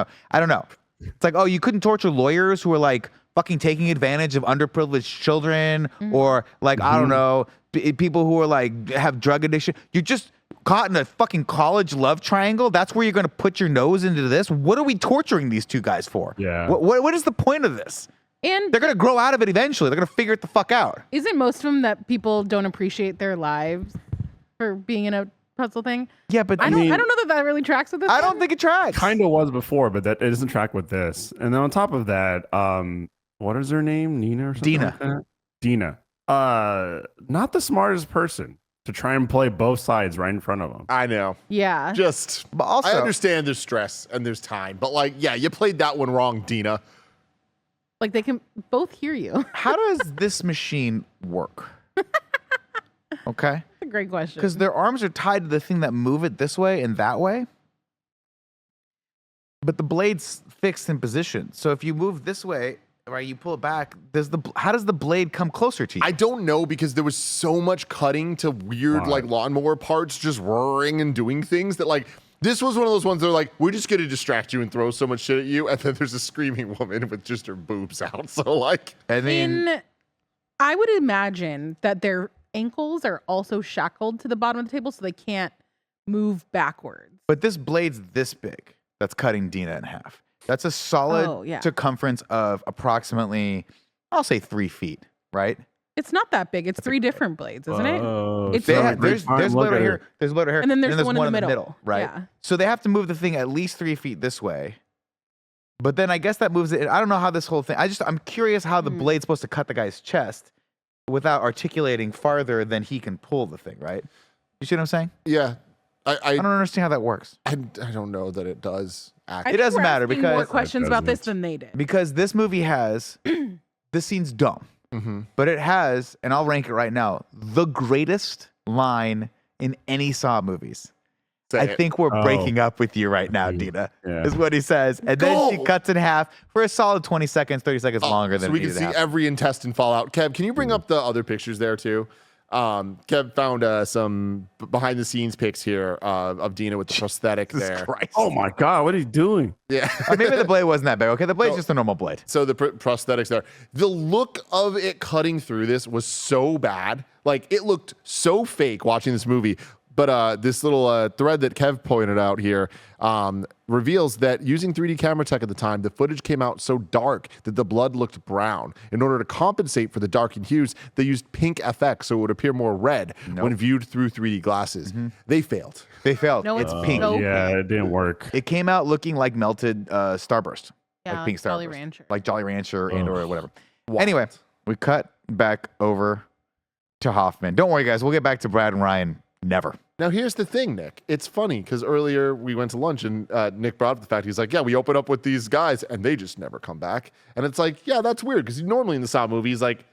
know. It's like, oh, you couldn't torture lawyers who are like fucking taking advantage of underprivileged children, or like I don't know, people who are like have drug addiction. You're just caught in a fucking college love triangle. That's where you're going to put your nose into this. What are we torturing these two guys for? Yeah. What is the point of this? And They're going to grow out of it eventually. They're going to figure it the fuck out. isn't most of them that people don't appreciate their lives for being in a puzzle thing? Yeah, but I don't know that really tracks with this. I one. don't think it tracks. Kind of was before, but that it doesn't track with this. And then on top of that, what is her name? Nina or something? Dina. Like that? Dina. Not the smartest person to try and play both sides right in front of them. I know. Yeah. But also, I understand there's stress and there's time, but like, yeah, you played that one wrong, Dina. Like they can both hear you. how does this machine work? Okay. That's a great question. Because their arms are tied to the thing that move it this way and that way. But the blade's fixed in position. So if you move this way, right, you pull it back, how does the blade come closer to you? I don't know, because there was so much cutting to weird like lawnmower parts just roaring and doing things that like this was one of those ones that are like, we're just going to distract you and throw so much shit at you. And then there's a screaming woman with just her boobs out. So like, I mean, I would imagine that their ankles are also shackled to the bottom of the table so they can't move backwards. but this blade's this big that's cutting Dina in half. That's a solid circumference of approximately, I'll say 3 feet, right? It's not that big. It's three different blades, isn't it? It's There's blade right here. There's blade right here. And then there's one in the middle. Right? Yeah. So they have to move the thing at least 3 feet this way. But then I guess that moves it. I don't know how this whole thing. I'm curious how the blade's supposed to cut the guy's chest without articulating farther than he can pull the thing, right? You see what I'm saying? yeah, I don't understand how that works. I don't know that it does I act. think It doesn't we're matter asking because- more questions about this doesn't. than they did. Because this movie has, this scene's dumb, but it has, and I'll rank it right now, the greatest line in any Saw movies. Say I it. think we're breaking up with you right now, Dina, Yeah. is what he says. And then she Go! cuts in half for a solid 20 seconds, 30 seconds longer so than we it can needed see to happen. every intestine fall out. Kev, can you bring up the other pictures there too? Kev found some behind the scenes pics here of Dina with the prosthetic there. Christ. Oh my god, what are you doing? Yeah. Maybe the blade wasn't that big. Okay, the blade's just a normal blade. So the prosthetics there. The look of it cutting through this was so bad. Like it looked so fake watching this movie. But this little thread that Kev pointed out here reveals that using 3D camera tech at the time, the footage came out so dark that the blood looked brown. In order to compensate for the darkened hues, they used pink FX so it would appear more red when viewed through 3D glasses. They failed. They failed. No, it's it's pink. so Yeah, it didn't work. It came out looking like melted Starburst. Yeah, like pink like Jolly Starburst. Rancher. Like Jolly Rancher and or whatever. Wild. Anyway, we cut back over to Hoffman. Don't worry, guys. We'll get back to Brad and Ryan. Never. Now, here's the thing, Nick. It's funny because earlier we went to lunch and Nick brought up the fact he's like, yeah, we open up with these guys and they just never come back. And it's like, yeah, that's weird because normally in the Saw movies, like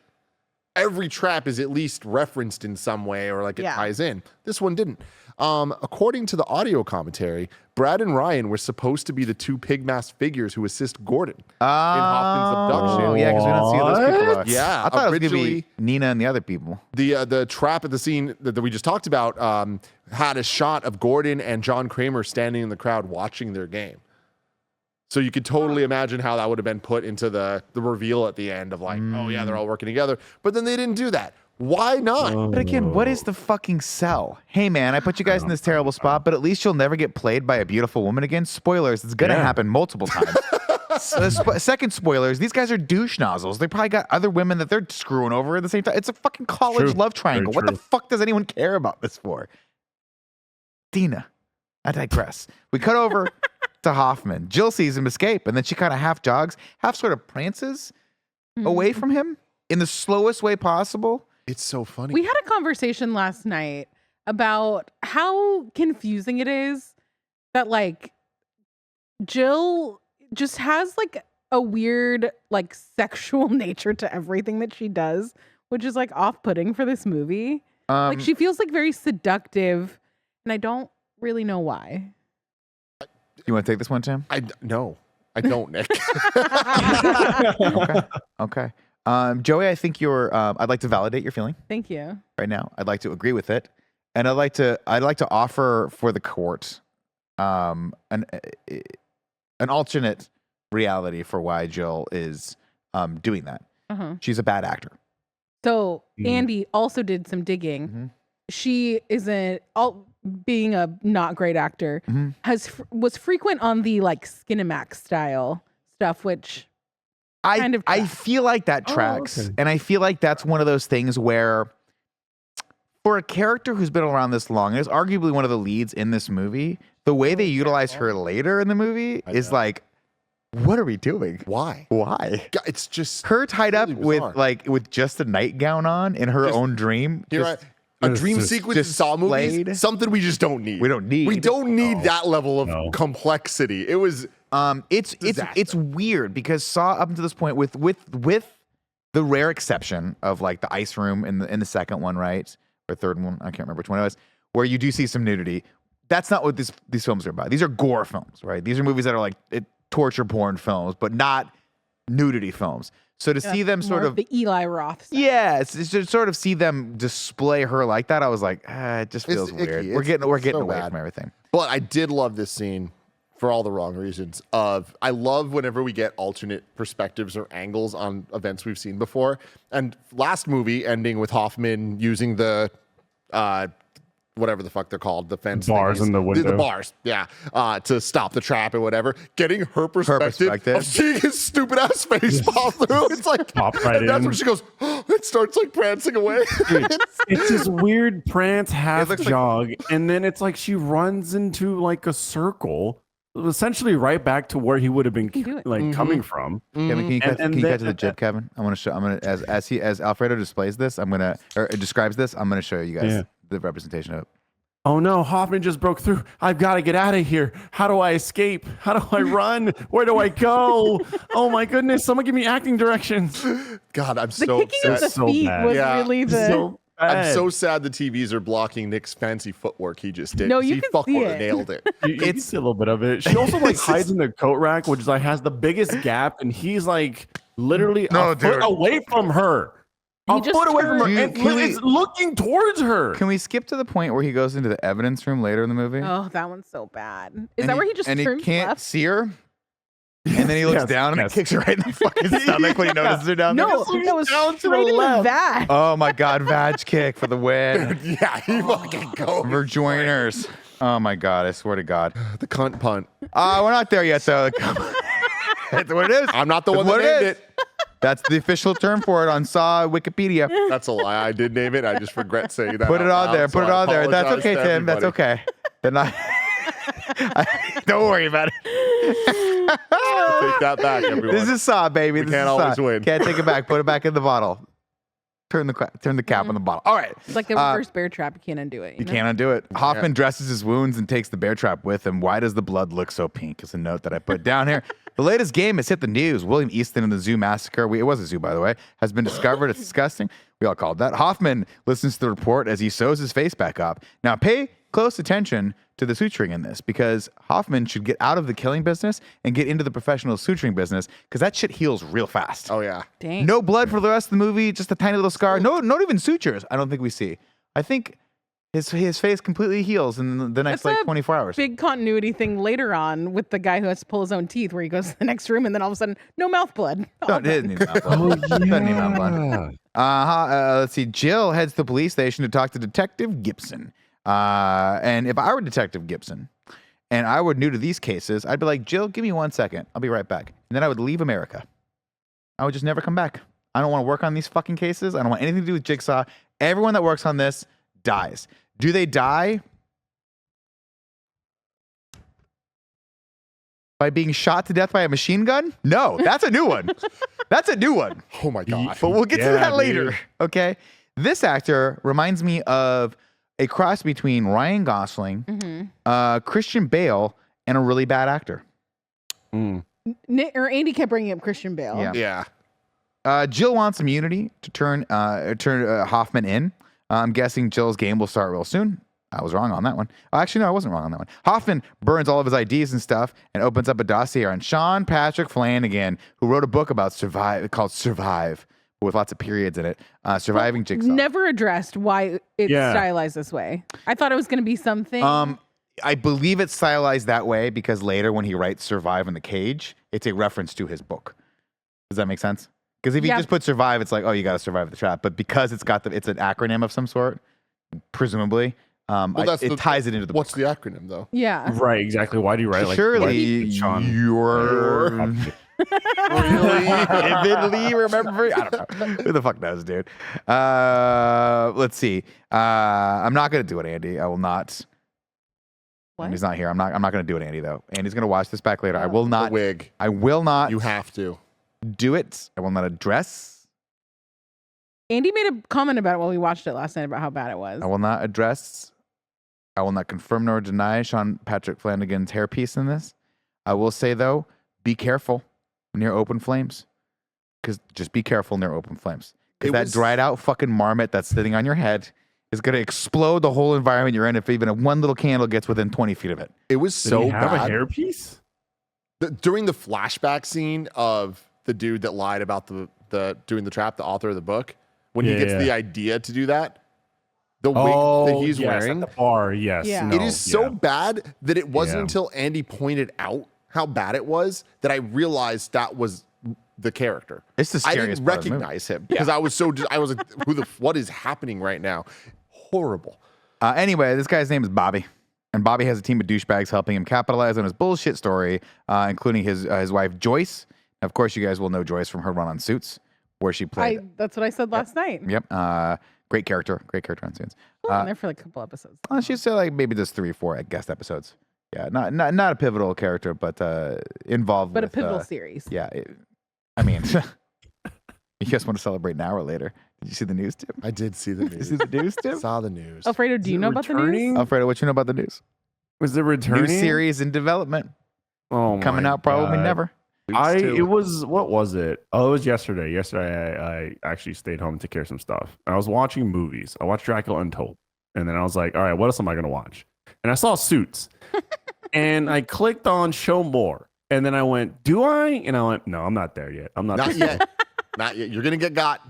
every trap is at least referenced in some way or like it ties in. This one didn't. According to the audio commentary, Brad and Ryan were supposed to be the two pig-masked figures who assist Gordon in Hoffman's abduction. Oh, yeah, because we don't see who those people are. Yeah, I thought it was going to originally- be Nina and the other people. The trap at the scene that we just talked about had a shot of Gordon and John Kramer standing in the crowd watching their game. So you could totally imagine how that would have been put into the reveal at the end of like, oh yeah, they're all working together. But then they didn't do that. Why not? But again, what is the fucking sell? Hey man, I put you guys in this terrible spot, but at least you'll never get played by a beautiful woman again. Spoilers, it's gonna happen multiple times. Second spoilers, these guys are douche nozzles. They probably got other women that they're screwing over at the same time. It's a fucking college love triangle. What the fuck does anyone care about this for? Dina, I digress. We cut over to Hoffman. Jill sees him escape, and then she kind of half jogs, half sort of prances away from him in the slowest way possible. It's so funny. We had a conversation last night about how confusing it is that like Jill just has like a weird like sexual nature to everything that she does, which is like off-putting for this movie. Like she feels like very seductive, and I don't really know why. You want to take this one, Tim? No, I don't, Nick. Okay. Joey, I think I'd like to validate your feeling Thank you. right now. I'd like to agree with it, and I'd like to offer for the court an alternate reality for why Jill is doing that. She's a bad actor. So Andy also did some digging. She isn't being a not great actor. Was frequent on the like Skinemax style stuff, which I feel like that tracks, okay. and I feel like that's one of those things where, for a character who's been around this long and is arguably one of the leads in this movie, the way they utilize her later in the movie is like, what are we doing? Why? Why? It's just Her tied up really bizarre. with just a nightgown on in her own dream. A dream sequence in Saw movies, displayed. something we just don't need. We don't need. We don't need that level of complexity. It was It's weird because Saw up until this point with the rare exception of like the ice room in the second one, right? Or third one, I can't remember which one it was, where you do see some nudity. That's not what these films are about. These are gore films, right? These are movies that are like torture porn films, but not nudity films. So to see them sort more of the Eli Roth stuff. yeah, it's to sort of see them display her like that, I was like, it just feels It's weird. icky. We're getting so away bad. from everything. But I did love this scene for all the wrong reasons. I love whenever we get alternate perspectives or angles on events we've seen before. And last movie ending with Hoffman using the whatever the fuck they're called, the fence Bars thingies. in the window. The bars, yeah, to stop the trap or whatever. Getting her perspective of seeing his stupid ass face pop through. It's like, Pop right and that's in. when she goes, it starts like prancing away. It's this weird prance half looks like- jog, and then it's like she runs into like a circle, essentially right back to where he would have been do it. like coming from. Kevin, can you cut, And can you cut then- to the jib, Kevin? I want to show. I'm gonna as Alfredo displays this. Or describes this. I'm gonna show you guys the representation of it. Oh no, Hoffman just broke through. I've got to get out of here. How do I escape? How do I run? Where do I go? Oh my goodness, someone give me acting directions. God, I'm The so kicking of upset. the So feet bad. was Yeah. really the. So I'm bad. so sad the TVs are blocking Nick's fancy footwork he just did. No, you he can fucking see it. nailed it. You can see a little bit of it. She also like hides in the coat rack, which like has the biggest gap, and he's like literally a foot away from her. He A just foot away from her, turned. and Can we- it's looking towards her. Can we skip to the point where he goes into the evidence room later in the movie? Oh, that one's so bad. Is And that where he just and turns he can't left? see her? And then he looks Yes, down and yes. it kicks her right in the fucking stomach when he notices her down No, there. that was down to the straight in the left. back. Oh my God, vag kick for the win. Yeah, he fucking goes. Verjoiners. Oh my God, I swear to God. The cunt punt. We're not there yet though. That's what it is. I'm not the That's one that what named is. it. That's the official term for it on Saw Wikipedia. That's a lie. I did name it. I just regret saying that. Put it out on there. loud, Put so it I on there. That's apologize okay, to Tim. That's everybody. okay. They're not. Don't worry about it. Take that back, everyone. This is Saw, baby. This can't is Saw. always win. Can't take it back. Put it back in the bottle. Turn the cap on the bottle. All right. It's like the reverse bear trap. You can't undo it. You know? can't undo it. Hoffman dresses his wounds and takes the bear trap with him. Why does the blood look so pink? Is a note that I put down here. The latest game has hit the news. William Easton and the zoo massacre. It was a zoo, by the way. Has been discovered. It's disgusting. We all called that. Hoffman listens to the report as he sews his face back up. Now, pay close attention to the suturing in this because Hoffman should get out of the killing business and get into the professional suturing business because that shit heals real fast. Oh, yeah. Dang. No blood for the rest of the movie, just a tiny little scar. No, not even sutures. I don't think we see. I think his face completely heals in the next That's like a 24 hours. Big continuity thing later on with the guy who has to pull his own teeth, where he goes to the next room and then all of a sudden, no mouth blood. No, it doesn't need mouth blood. Doesn't need mouth blood. Let's see. Jill heads to the police station to talk to Detective Gibson. And if I were Detective Gibson and I were new to these cases, I'd be like, Jill, give me 1 second. I'll be right back. And then I would leave America. I would just never come back. I don't want to work on these fucking cases. I don't want anything to do with Jigsaw. Everyone that works on this dies. Do they die by being shot to death by a machine gun? No, that's a new one. That's a new one. Oh my God. But we'll get to that later. Dude. Okay. This actor reminds me of a cross between Ryan Gosling, Christian Bale, and a really bad actor. Andy kept bringing up Christian Bale. Yeah. Yeah. Jill wants immunity to turn Hoffman in. I'm guessing Jill's game will start real soon. I was wrong on that one. Actually, no, I wasn't wrong on that one. Hoffman burns all of his IDs and stuff and opens up a dossier on Sean Patrick Flanagan, who wrote a book about called Survive, with lots of periods in it. Surviving Jigsaw. Never addressed why it's stylized this way. I thought it was going to be something. I believe it's stylized that way because later when he writes Survive in the Cage, it's a reference to his book. Does that make sense? Because if you just put survive, it's like, oh, you got to survive the trap. But because it's an acronym of some sort, presumably, it ties it into the What's the acronym though? Yeah. Right, exactly. Why do you write like surely Sean? you're Really? vividly remembering. I don't know. Who the fuck knows, dude? Let's see. I'm not gonna do it, Andy. I will not. What? Andy's not here. I'm not gonna do it, Andy. Though Andy's gonna watch this back later. I will not. The wig. I will not. You have to. Do it. I will not address. Andy made a comment about it while we watched it last night about how bad it was. I will not address. I will not confirm nor deny Sean Patrick Flanagan's hairpiece in this. I will say though, be careful near open flames. Because just be careful near open flames. Because that dried out fucking marmot that's sitting on your head is going to explode the whole environment you're in if even one little candle gets within 20 feet of it. It was Did so he have bad. a hairpiece? During the flashback scene of the dude that lied about the doing the trap, the author of the book, when he gets the idea to do that, the wig that he's wearing, at the bar, yes. Yeah. No, it is so bad that it wasn't until Andy pointed out how bad it was that I realized that was the character. It's the I scariest didn't part of the movie. recognize him because I was like, what is happening right now? Horrible. Anyway, this guy's name is Bobby. And Bobby has a team of douchebags helping him capitalize on his bullshit story, including his wife, Joyce. Of course, you guys will know Joyce from her run on Suits, where she played. That's what I said last night. Yep. Great character on Suits. On there for like a couple episodes. She'd say like maybe just 3 or 4 guest episodes. Yeah, not a pivotal character, but involved. But with, a pivotal series. Yeah, I mean, you guys want to celebrate now or later? Did you see the news, Tim? I did see the Did you news. see the news, Tim? Saw the news. Alfredo, do you know about the news? returning? Alfredo, what you know about the news? Was it returning? New series in development, Oh, coming my out probably God. never. It was, what was it? Oh, it was yesterday. Yesterday, I actually stayed home to take care of some stuff. And I was watching movies. I watched Dracula Untold. And then I was like, all right, what else am I going to watch? And I saw Suits. And I clicked on Show More. And then I went, do I? And I went, no, I'm not there yet. I'm not Not there yet. Not yet. You're gonna get got.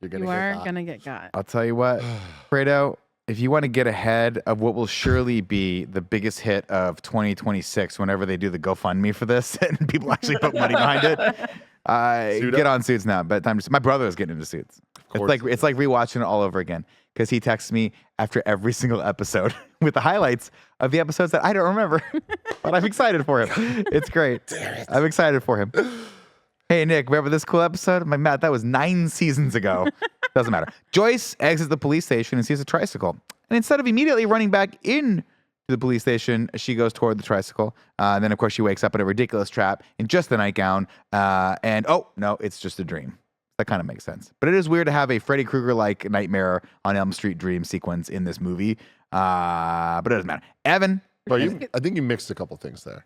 You're gonna You get are got. going to get got. I'll tell you what, Fredo, if you want to get ahead of what will surely be the biggest hit of 2026, whenever they do the GoFundMe for this and people actually put money behind it, get on Suits now. But my brother is getting into Suits. It's like rewatching it all over again because he texts me after every single episode with the highlights of the episodes that I don't remember. But I'm excited for him. It's great. I'm excited for him. Hey, Nick, remember this cool episode? I'm like, Matt, that was 9 seasons ago. Doesn't matter. Joyce exits the police station and sees a tricycle. And instead of immediately running back in to the police station, she goes toward the tricycle. And then, of course, she wakes up in a ridiculous trap in just the nightgown. And, oh, no, it's just a dream. That kind of makes sense. But it is weird to have a Freddy Krueger-like Nightmare on Elm Street dream sequence in this movie. But it doesn't matter. Evan. But I think you mixed a couple things there,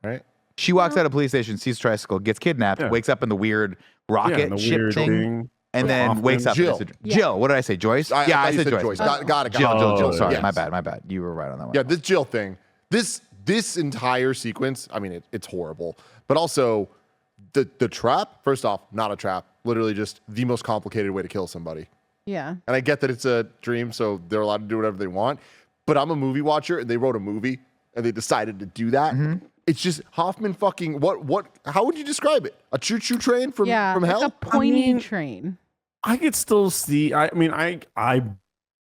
right? She walks out of the police station, sees a tricycle, gets kidnapped, wakes up in the weird rocket the ship weird thing, and then Hoffman. wakes up. Jill. Jill. What did I say? Joyce? I I thought you said Joyce. Got it. Jill. Sorry, Yes. my bad. You were right on that one. Yeah, this Jill thing. This entire sequence. I mean, it's horrible. But also, the trap. First off, not a trap. Literally, just the most complicated way to kill somebody. Yeah. And I get that it's a dream, so they're allowed to do whatever they want. But I'm a movie watcher, and they wrote a movie, and they decided to do that. Mm-hmm. It's just Hoffman fucking what? How would you describe it? A choo-choo train from Yeah. hell? Like a pointy train. I could still see. I mean, I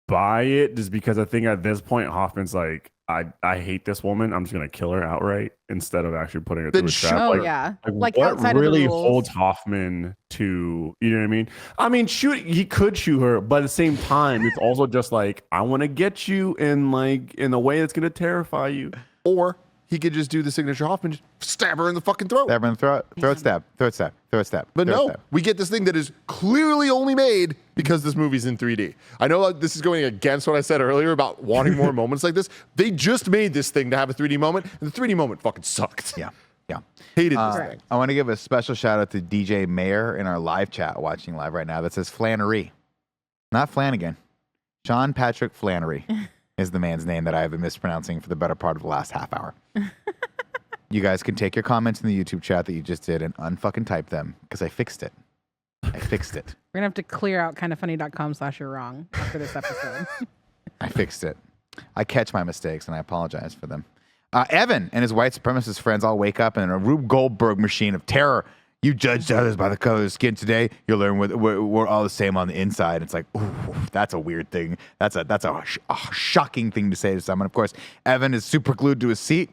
buy it just because I think at this point Hoffman's like, I hate this woman. I'm just gonna kill her outright instead of actually putting her Then through a trap. Oh Like, yeah, like like what outside really of the rules. holds Hoffman to, you know what I mean? I mean, he could shoot her, but at the same time, it's also just like, I want to get you in a way that's gonna terrify you. Or he could just do the signature Hoffman, just stab her in the fucking throat. Stab her in the throat. Throat stab. Throat stab. Throat stab. But throat no, stab. we get this thing that is clearly only made because this movie's in 3D. I know this is going against what I said earlier about wanting more moments like this. They just made this thing to have a 3D moment, and the 3D moment fucking sucked. Yeah. Yeah. Hated this thing. I want to give a special shout out to DJ Mayer in our live chat watching live right now that says Flannery. Not Flanagan. Sean Patrick Flannery is the man's name that I have been mispronouncing for the better part of the last half hour. You guys can take your comments in the YouTube chat that you just did and unfucking type them because I fixed it. I fixed it. We're gonna have to clear out kindafunny.com/you're wrong after this episode. I fixed it. I catch my mistakes and I apologize for them. Evan and his white supremacist friends all wake up in a Rube Goldberg machine of terror. You judged others by the color of their skin today. You'll learn we're all the same on the inside. It's like, ooh, that's a weird thing. That's a shocking thing to say to someone. Of course, Evan is super glued to his seat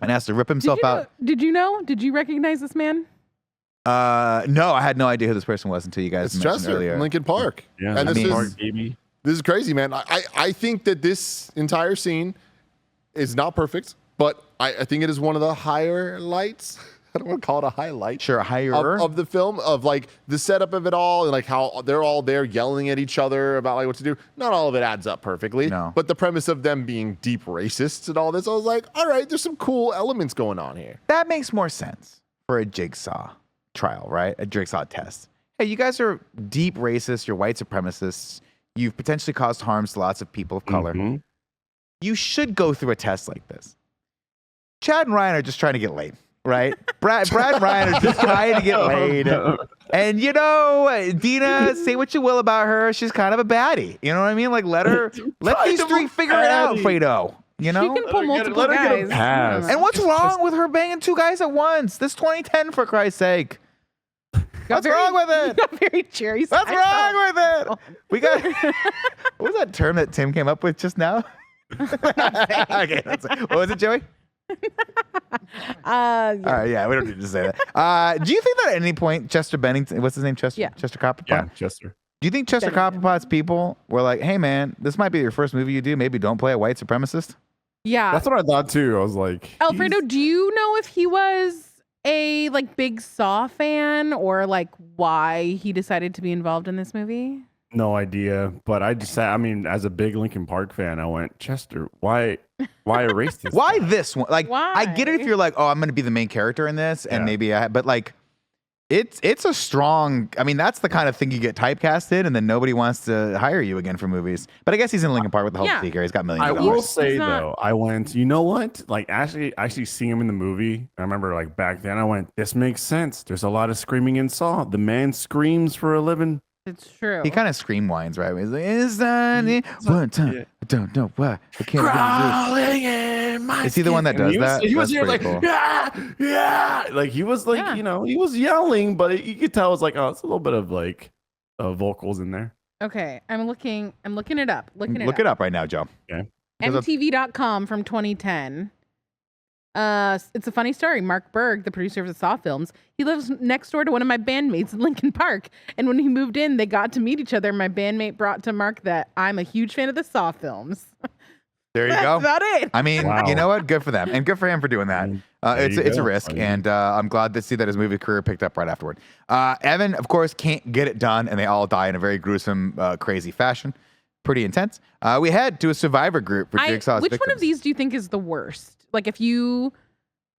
and has to rip himself out. Did you know? Did you recognize this man? No, I had no idea who this person was until you guys It's mentioned Chester earlier. from Lincoln Park. Yeah, And I mean- this is crazy, man. I think that this entire scene is not perfect, but I think it is one of the higher lights. I don't want to call it a highlight. Sure, higher. Of the film, of like the setup of it all, and like how they're all there yelling at each other about like what to do. Not all of it adds up perfectly. No. But the premise of them being deep racists and all this, I was like, all right, there's some cool elements going on here. That makes more sense for a jigsaw trial, right? A jigsaw test. Hey, you guys are deep racists. You're white supremacists. You've potentially caused harms to lots of people of color. Mhm. You should go through a test like this. Chad and Ryan are just trying to get laid, right? Brad and Ryan are just trying to get laid. And you know, Dina, say what you will about her, she's kind of a baddie. You know what I mean? Like let these three figure it out, Fredo. You know? She can pull multiple let her get a guys. pass. And what's wrong with her banging two guys at once? This 2010, for Christ's sake. What's wrong with it? Got very cheery. What's wrong with it? We got. What was that term that Tim came up with just now? Okay, what was it, Joey? Yeah. All right, yeah, we don't need to say that. Do you think that at any point Chester Bennington, what's his name, Chester? Yeah. Chester Copperpot? Yeah, Chester. Do you think Chester Bennington. Copperpot's people were like, "Hey, man, this might be your first movie you do. Maybe don't play a white supremacist"? Yeah. That's what I thought too. I was like, Alfredo, do you know if he was a like big Saw fan or like why he decided to be involved in this movie? no idea. But I just, I mean, as a big Linkin Park fan, I went, Chester, why erase this? Why this one? Like, Why? I get it if you're like, "Oh, I'm going to be the main character in this," and Yeah. maybe but like. It's a strong. I mean, that's the kind of thing you get typecasted, and then nobody wants to hire you again for movies. But I guess he's in Lincoln Park with the whole Yeah. Seeker. He's got millions I of will dollars. say He's not- though, I went, you know what? Like actually seeing him in the movie. I remember like back then, I went, this makes sense. There's a lot of screaming in Saw. The man screams for a living. It's true. He kind of scream whines, right? He's like, "Is that it? One time? Yeah. I don't know why. I can't Crawling in my Is he the one that skin. does He was- that? He was That's here like, pretty cool. yeah. Like he was like, Yeah. you know, he was yelling, but you could tell it was like, oh, it's a little bit of like vocals in there. Okay, I'm looking it up. Look it up right now, Joe. MTV.com from 2010. It's a funny story. Mark Berg, the producer of the Saw films, he lives next door to one of my bandmates in Lincoln Park. And when he moved in, they got to meet each other. My bandmate brought to Mark that I'm a huge fan of the Saw films. There you That's go. about it. I mean, Wow. you know what? Good for them, and good for him for doing that. There It's you a go. risk, I mean- and I'm glad to see that his movie career picked up right afterward. Evan, of course, can't get it done, and they all die in a very gruesome, crazy fashion. Pretty intense. We head to a survivor group for Jigsaw's Which victims. one of these do you think is the worst? Like if you,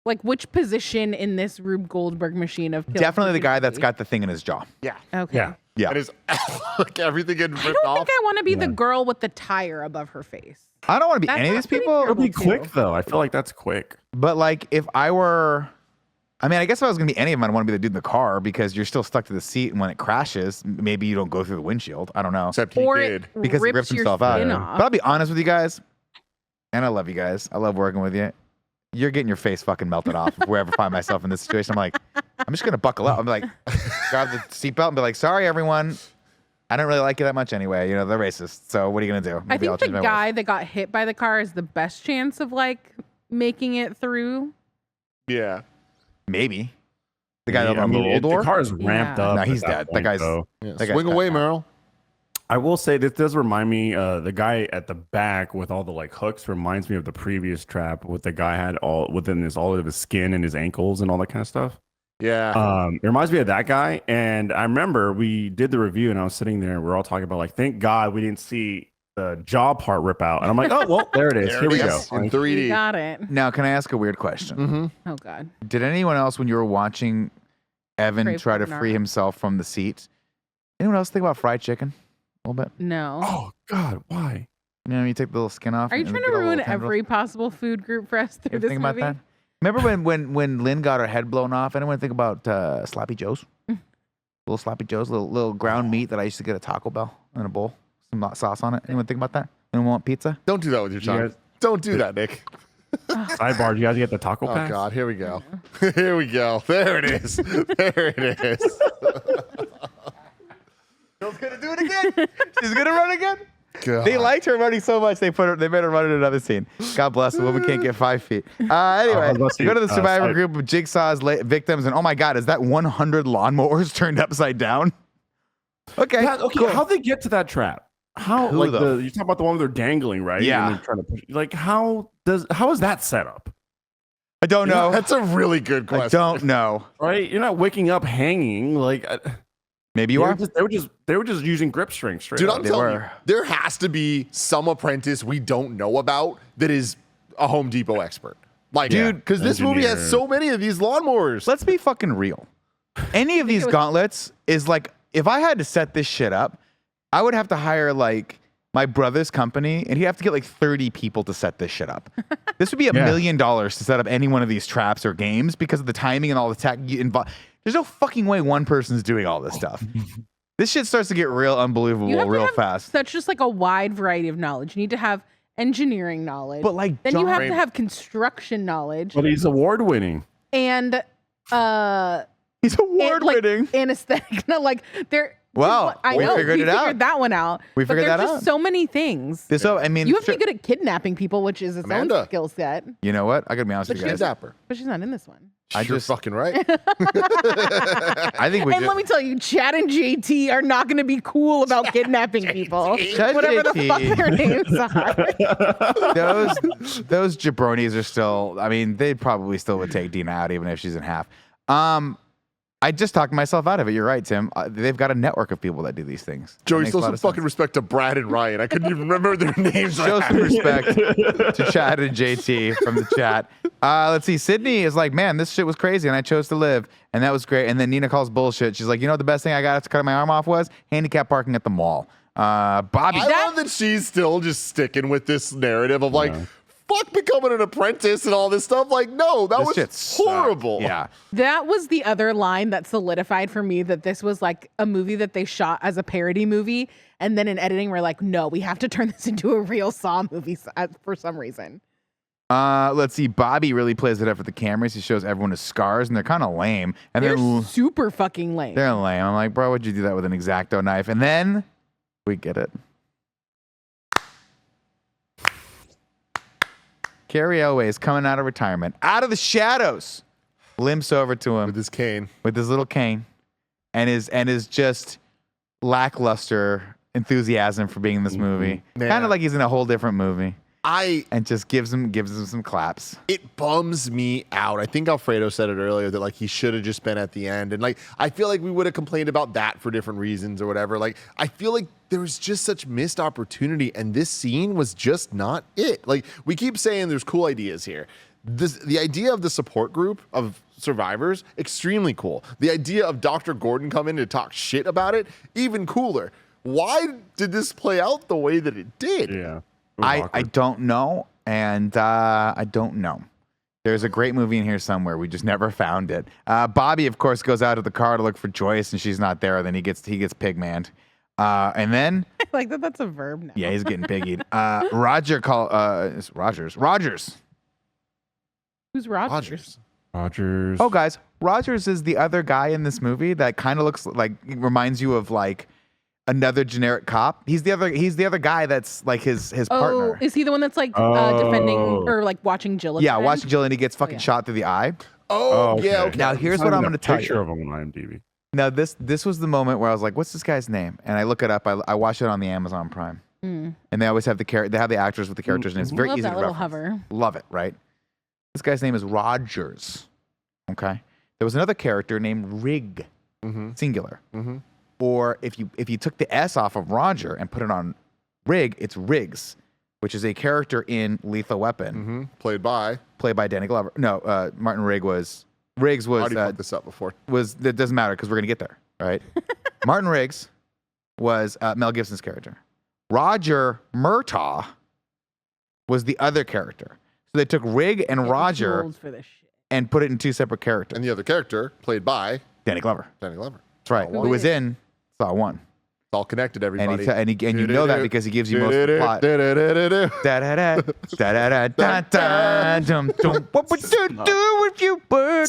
like which position in this Rube Goldberg machine of kills Definitely would the you guy that's be? got the thing in his jaw. Yeah. Okay. Yeah. Yeah. It is like everything getting I ripped don't off. think I want to be the girl with the tire above her face. I don't want to be That's any of not these pretty people, It'll be Too. quick though. I feel like that's quick. but like if I were. I mean, I guess if I was going to be any of them, I'd want to be the dude in the car because you're still stuck to the seat, and when it crashes, maybe you don't go through the windshield. I don't know. Except he Or did. it Because he rips your himself out. skin But off. I'll be honest with you guys, and I love you guys. I love working with you. You're getting your face fucking melted off if we ever find myself in this situation. I'm like, I'm just gonna buckle up. I'm like, grab the seatbelt and be like, sorry everyone, I don't really like you that much anyway. You know, they're racist. So what are you gonna do? I Maybe I'll think change the my ways. guy that got hit by the car is the best chance of like making it through. Yeah. Maybe the guy Yeah, that on the roll door. The car is ramped Yeah. up. No, at he's that dead. That point, guy's- though. Yeah. That guy's Swing away, cut now. Merrill. I will say this does remind me, the guy at the back with all the like hooks reminds me of the previous trap with the guy had all of his skin and his ankles and all that kind of stuff. Yeah. It reminds me of that guy. And I remember we did the review and I was sitting there and we're all talking about like, thank God we didn't see the jaw part rip out. And I'm like, oh, well, there it is. There Here it we go. is, in You 3D. got it. Now, can I ask a weird question? Mm-hmm. Oh God. Did anyone else, when you were watching Evan Crave try to carbonara. free himself from the seat, anyone else think about fried chicken a little bit? No. Oh, God, why? You know, you take the little skin off. Are you and trying get to all the ruin little tendrils. every possible food group for us through You this think about movie? that? Remember when Lynn got her head blown off? Anyone think about sloppy joes? Little sloppy joes, little ground meat that I used to get at Taco Bell in a bowl, some hot sauce on it. Anyone think about that? Anyone want pizza? Don't do that with your You tongue. guys- Don't do that, Nick. Sidebar, do you guys get the taco Oh pack? God, here we go. Here we go. There it is. There it is. Bill's gonna do it again. She's gonna run again. God. They liked her running so much they made her run in another scene. God bless the woman can't get 5 feet. Anyway, let's see. go to the survivor Side- group of Jigsaw's victims, and oh my God, is that 100 lawnmowers turned upside down? Okay, Yeah, okay, cool. how'd they get to that trap? How Who like the- you talk about the one where they're dangling, right? Yeah. And they're trying to push, like how is that set up? I don't know. That's a really good question. I don't know. Right? You're not waking up hanging like Maybe you are. they were just using grip strings straight Dude, up. I'm telling you, were. there has to be some apprentice we don't know about that is a Home Depot expert. Like, Dude, because this movie has engineer. so many of these lawnmowers. Let's be fucking real. Any of these gauntlets is like, if I had to set this shit up, I would have to hire like my brother's company, and he'd have to get like 30 people to set this shit up. This would be $1 million to set up any one of these traps or games because of the timing and all the tech involved. There's no fucking way one person's doing all this stuff. This shit starts to get real unbelievable You have to real have fast. Such just like a wide variety of knowledge. You need to have engineering knowledge. But like, then you have Raymond. to have construction knowledge But he's award winning. and he's award winning. like, anesthetic. No, like there. Well, I we know figured it out. Figured that one out. We but figured there's that just out. so many things. I mean, You have to be good at kidnapping people, which is its Amanda. own skill set. you know what? I gotta be honest But with you guys. Dapper. But she's not in this one. I You're just- fucking right. I think we And let me tell you, Chad and JT are not going to be cool about kidnapping people. Chad Whatever the JT. fuck their names are. those jabronis are still. I mean, they probably still would take Dina out even if she's in half. I just talked myself out of it. You're right, Tim. They've got a network of people that do these things. Joey, Makes a show lot some of fucking sense. respect to Brad and Ryan. I couldn't even remember their names. Show some respect to Chad and JT from the chat. Let's see. Sydney is like, man, this shit was crazy, and I chose to live, and that was great. And then Nina calls bullshit. She's like, you know, what the best thing I got to cut my arm off was handicap parking at the mall. Bobby, I love that she's still just sticking with this narrative of like, fuck becoming an apprentice and all this stuff. Like, no, that this was shit sucked. horrible. Yeah. That was the other line that solidified for me that this was like a movie that they shot as a parody movie. And then in editing, we're like, no, we have to turn this into a real Saw movie for some reason. Let's see. Bobby really plays it up for the cameras. He shows everyone his scars, and they're kind of lame. And They're they're super fucking lame. they're lame. I'm like, bro, why'd you do that with an X-Acto knife? And then we get it. Carrie Elway is coming out of retirement, out of the shadows, limps over to him With his cane. with his little cane, and is just lackluster enthusiasm for being in this movie. Man. Kind of like he's in a whole different movie, I and just gives him some claps. it bums me out. I think Alfredo said it earlier that like he should have just been at the end. And like I feel like we would have complained about that for different reasons or whatever. Like I feel like there was just such missed opportunity and this scene was just not it. Like we keep saying there's cool ideas here. The idea of the support group of survivors, extremely cool. The idea of Dr. Gordon coming to talk shit about it, even cooler. Why did this play out the way that it did? Yeah. I don't know, and I don't know. There's a great movie in here somewhere. We just never found it. Bobby, of course, goes out to the car to look for Joyce, and she's not there. Then he gets pigmaned, and then like that's a verb now. yeah, he's getting piggied. It's Rogers. Who's Rogers? Rogers. Oh, guys, Rogers is the other guy in this movie that kind of looks like reminds you of like another generic cop. He's the other guy that's like his partner. is he the one that's like defending Oh. or like watching Jill? at Yeah, the end? watching Jill and he gets fucking yeah. shot through the eye. Oh, yeah. Okay. Now here's what I'm going to tell Picture you. of him on IMDb. Now this was the moment where I was like, "What's this guy's name?" And I look it up. I watch it on the Amazon Prime, and they always have they have the actors with the characters, and it's very Love easy that to little reference. hover. Love it, right? This guy's name is Rogers. Okay, there was another character named Rig, singular. Or if you took the S off of Roger and put it on Rig, it's Riggs, which is a character in Lethal Weapon, Played by. played by Danny Glover. No, Martin Riggs was. I already fucked this up before. That doesn't matter because we're gonna get there, right? Martin Riggs was Mel Gibson's character. Roger Murtaugh was the other character. So they took Rig and Getting too Roger old for this shit. and put it in two separate characters. And the other character, played by Danny Glover. Danny Glover. That's right. Saw Who was one. in Saw One. It's all connected, everybody. And you know that because he gives you most of the plot. Da-da-da, da-da-da, da-da, dum-dum. What would you do if you were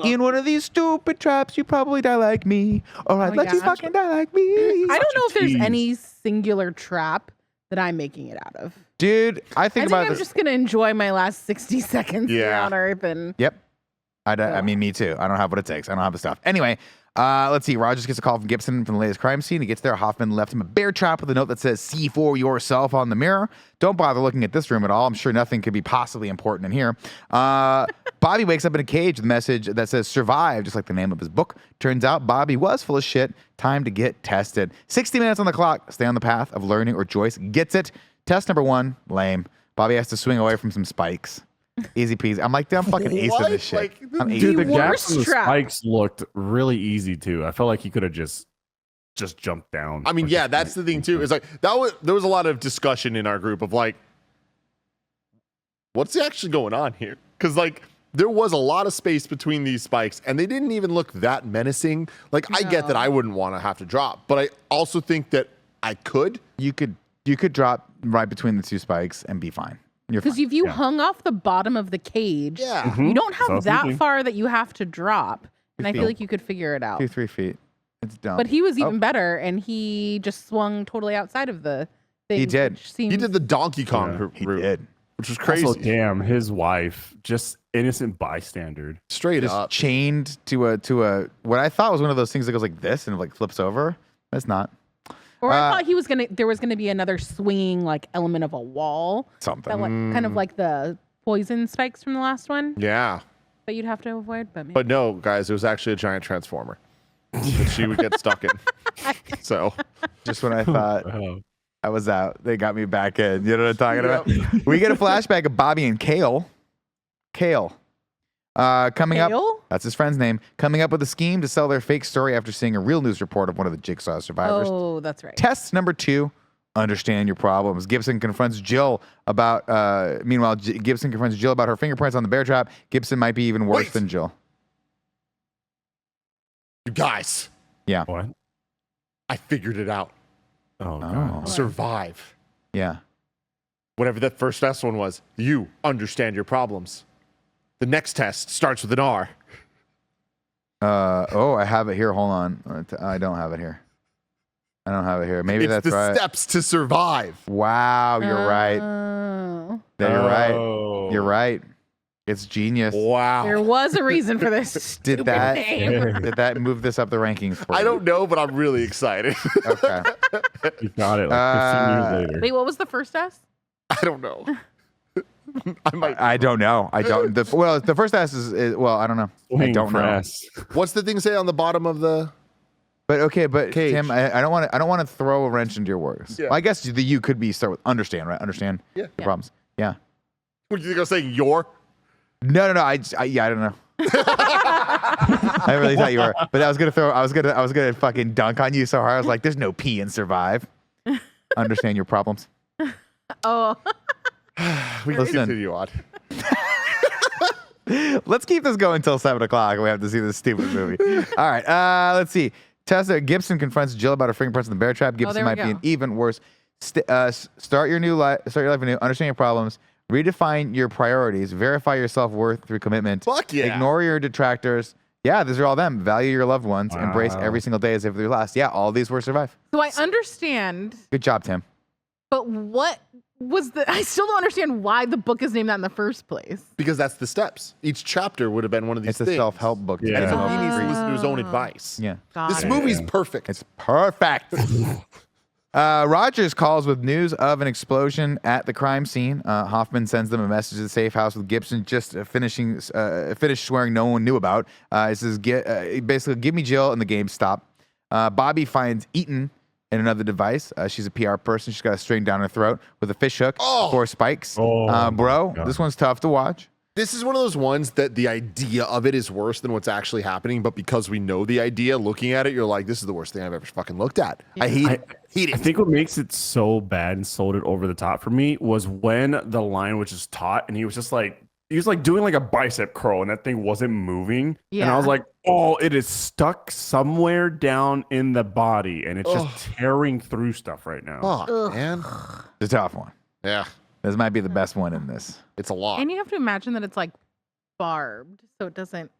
in one of these stupid traps? You probably die like me. Or I'd Oh, let you yeah. fucking die like me. I don't know if there's tease. any singular trap that I'm making it out of. Dude, I think I about think I'm this. just gonna enjoy my last 60 seconds here Yeah. on Earth and Yep. I mean, me too. I don't have what it takes. I don't have the stuff. Anyway, let's see. Rogers gets a call from Gibson from the latest crime scene. He gets there. Hoffman left him a bear trap with a note that says, "See for yourself" on the mirror. Don't bother looking at this room at all. I'm sure nothing could be possibly important in here. Bobby wakes up in a cage with a message that says "survive," just like the name of his book. Turns out Bobby was full of shit. Time to get tested. 60 minutes on the clock. Stay on the path of learning or Joyce gets it. Test number 1, lame. Bobby has to swing away from some spikes. Easy peasy. I'm like, I'm fucking acing What? this shit. Like, I'm Dude, acing the The gaps worst and the trap. spikes looked really easy too. I felt like he could have just jumped down. I mean, which yeah, is that's the great. thing too. Is like there was a lot of discussion in our group of like, what's actually going on here? Because like there was a lot of space between these spikes, and they didn't even look that menacing. Like I get that I wouldn't want to have to drop, but I also think that I could. You could drop right between the two spikes and be fine. You're because fine. if you hung off the bottom of the cage, Yeah. you don't So I have was that thinking. far that you have to drop. And I feel like you could figure it out. 2-3 feet. It's dumb. But he was even better, and he just swung totally outside of the thing. He did. Which seems, He did the Donkey Kong Yeah, route, he did. which was crazy. Also, damn, his wife, just innocent bystander. Straight Just up. chained to a what I thought was one of those things that goes like this and like flips over. That's not Or I thought there was gonna be another swinging like element of a wall. something. That like kind of like the poison spikes from the last one Yeah. that you'd have to avoid. But, maybe. But no, guys, it was actually a giant transformer that she would get stuck in. So Just when I thought Oh. I was out, they got me back in. You know what I'm talking about? We get a flashback of Bobby and Kale. Coming up. Kale? That's his friend's name. Coming up with a scheme to sell their fake story after seeing a real news report of one of the Jigsaw survivors. Oh, that's right. Test number 2, understand your problems. Gibson confronts Jill about, meanwhile, Gibson confronts Jill about her fingerprints on the bear trap. Gibson might be even worse Wait. than Jill. you guys, Yeah. What? I figured it out. Oh, God. Oh. Survive. Yeah. Whatever that first test one was, you understand your problems. The next test starts with an R. I have it here. Hold on. I don't have it here. Maybe It's that's the right. steps to survive. Wow, you're right. Oh. Yeah, you're right. Oh. You're right. It's genius. Wow. There was a reason for this stupid that- name. Did that move this up the rankings for I you? don't know, but I'm really excited. Okay. You got it like 15 years later. Wait, what was the first test? I don't know. I might. I don't know. I don't. The first test is well, I don't know. I Swing don't for know. S. What's the thing say on the bottom of the? But Cage. Tim, I don't want to throw a wrench into your words. Yeah. Well, I guess the you could be start with understand, right? Understand Yeah. the problems. Yeah. What do you think I was saying? Your? No. I don't know. I really thought you were, but I was gonna fucking dunk on you so hard. I was like, "There's no P in survive." Understand your problems. Oh, We can Listen. continue on. Let's keep this going until 7 o'clock. We have to see this stupid movie. All right. Let's see. Tessa Gibson confronts Jill about her fingerprints in the bear trap. Gibson there we might be go. an even worse. Start your life anew. Understand your problems. Redefine your priorities. Verify your self-worth through commitment. Fuck yeah. Ignore your detractors. Yeah, these are all them. Value your loved ones. Embrace every single day as if they're last. Yeah, all these were survive. So I understand, Good job, Tim. but what was I still don't understand why the book is named that in the first place. Because that's the steps. Each chapter would have been one of these It's a things. self-help book. Yeah. And so Yeah. he needs to listen to his own advice. Yeah. Got This it. movie's perfect. It's perfect. Rogers calls with news of an explosion at the crime scene. Hoffman sends them a message to the safe house with Gibson just finished swearing no one knew about. It says, basically, give me Jill and the game stop. Bobby finds Eaton in another device. She's a PR person. She's got a string down her throat with a fish hook, 4 spikes. Bro, this one's tough to watch. This is one of those ones that the idea of it is worse than what's actually happening, but because we know the idea, looking at it, you're like, this is the worst thing I've ever fucking looked at. I hate it. Hate it. I think what makes it so bad and sold it over the top for me was when the line was just taut and he was doing like a bicep curl and that thing wasn't moving. And I Yeah. was like, oh, it is stuck somewhere down in the body and it's just tearing through stuff right now. Oh, man. It's a tough one. Yeah, This might be the best one in this. it's a lot. And you have to imagine that it's like barbed, so it doesn't.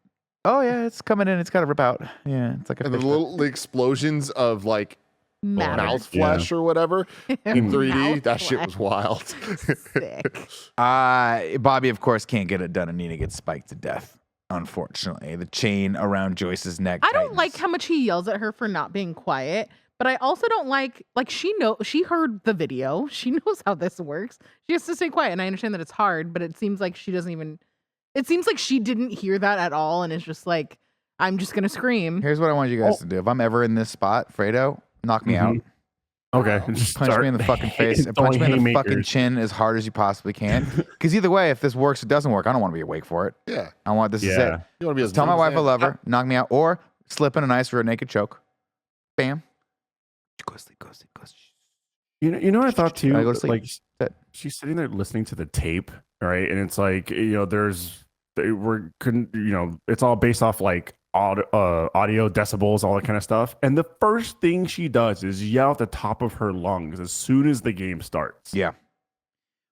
Oh, yeah, it's coming in. It's got to rip out. Yeah, it's like a And the fish hook. little the explosions of like Matter. mouth flesh or whatever in 3D, that shit was wild. Sick. Bobby, of course, can't get it done and Nina gets spiked to death. Unfortunately, the chain around Joyce's neck. I don't tightens. like how much he yells at her for not being quiet, but I also don't like she heard the video. She knows how this works. She has to stay quiet, and I understand that it's hard, but it seems like she doesn't even. It seems like she didn't hear that at all, and is just like, I'm just gonna scream. Here's what I want you guys to do. If I'm ever in this spot, Fredo, knock me out. Okay. Just Punch me in the fucking face. And punch me in the fucking chin as hard as you possibly can. Because either way, if this works, it doesn't work. I don't want to be awake for it. Yeah. I want this is it. Yeah. You want to be as Tell my numb wife as I love her, knock me out, or slip in a nice rear naked choke. Bam. Go to sleep, go to sleep, go to sleep. You know what I thought too? I go to sleep. Like Sit. she's sitting there listening to the tape, right? And it's like, it's all based off like audio decibels, all that kind of stuff. And the first thing she does is yell at the top of her lungs as soon as the game starts. Yeah.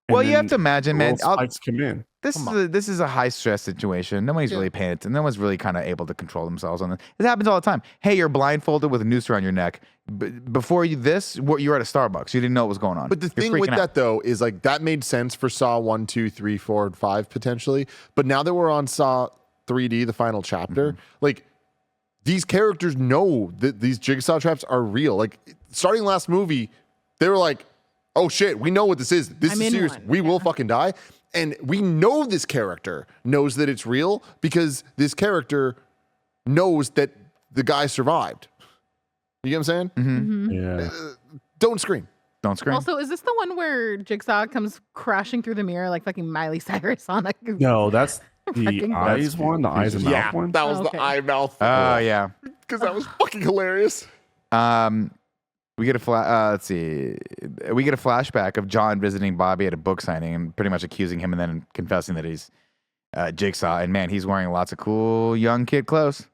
And Well, you have then to imagine, man. little spikes come in. This is a high stress situation. Nobody's really paying attention. No one's really kind of able to control themselves on this. It happens all the time. Hey, you're blindfolded with a noose around your neck. Before you were at a Starbucks. You didn't know what was going on. But the You're thing freaking with out. that though is like that made sense for Saw 1, 2, 3, 4, and 5 potentially. But now that we're on Saw 3D, the final chapter, like these characters know that these jigsaw traps are real. Like starting last movie, they were like, "Oh shit, we know what this is. This I'm is in serious. one." We will fucking die." And we know this character knows that it's real because this character knows that the guy survived. You get what I'm saying? Yeah. Don't scream. Don't scream. Also, is this the one where Jigsaw comes crashing through the mirror like fucking Miley Cyrus on a? No, that's the Fucking eyes one, the eyes and mouth Yeah, one. that was Okay. the eye mouth. Oh, yeah. Because that was fucking hilarious. We get a let's see. We get a flashback of John visiting Bobby at a book signing and pretty much accusing him and then confessing that he's Jigsaw. And man, he's wearing lots of cool young kid clothes.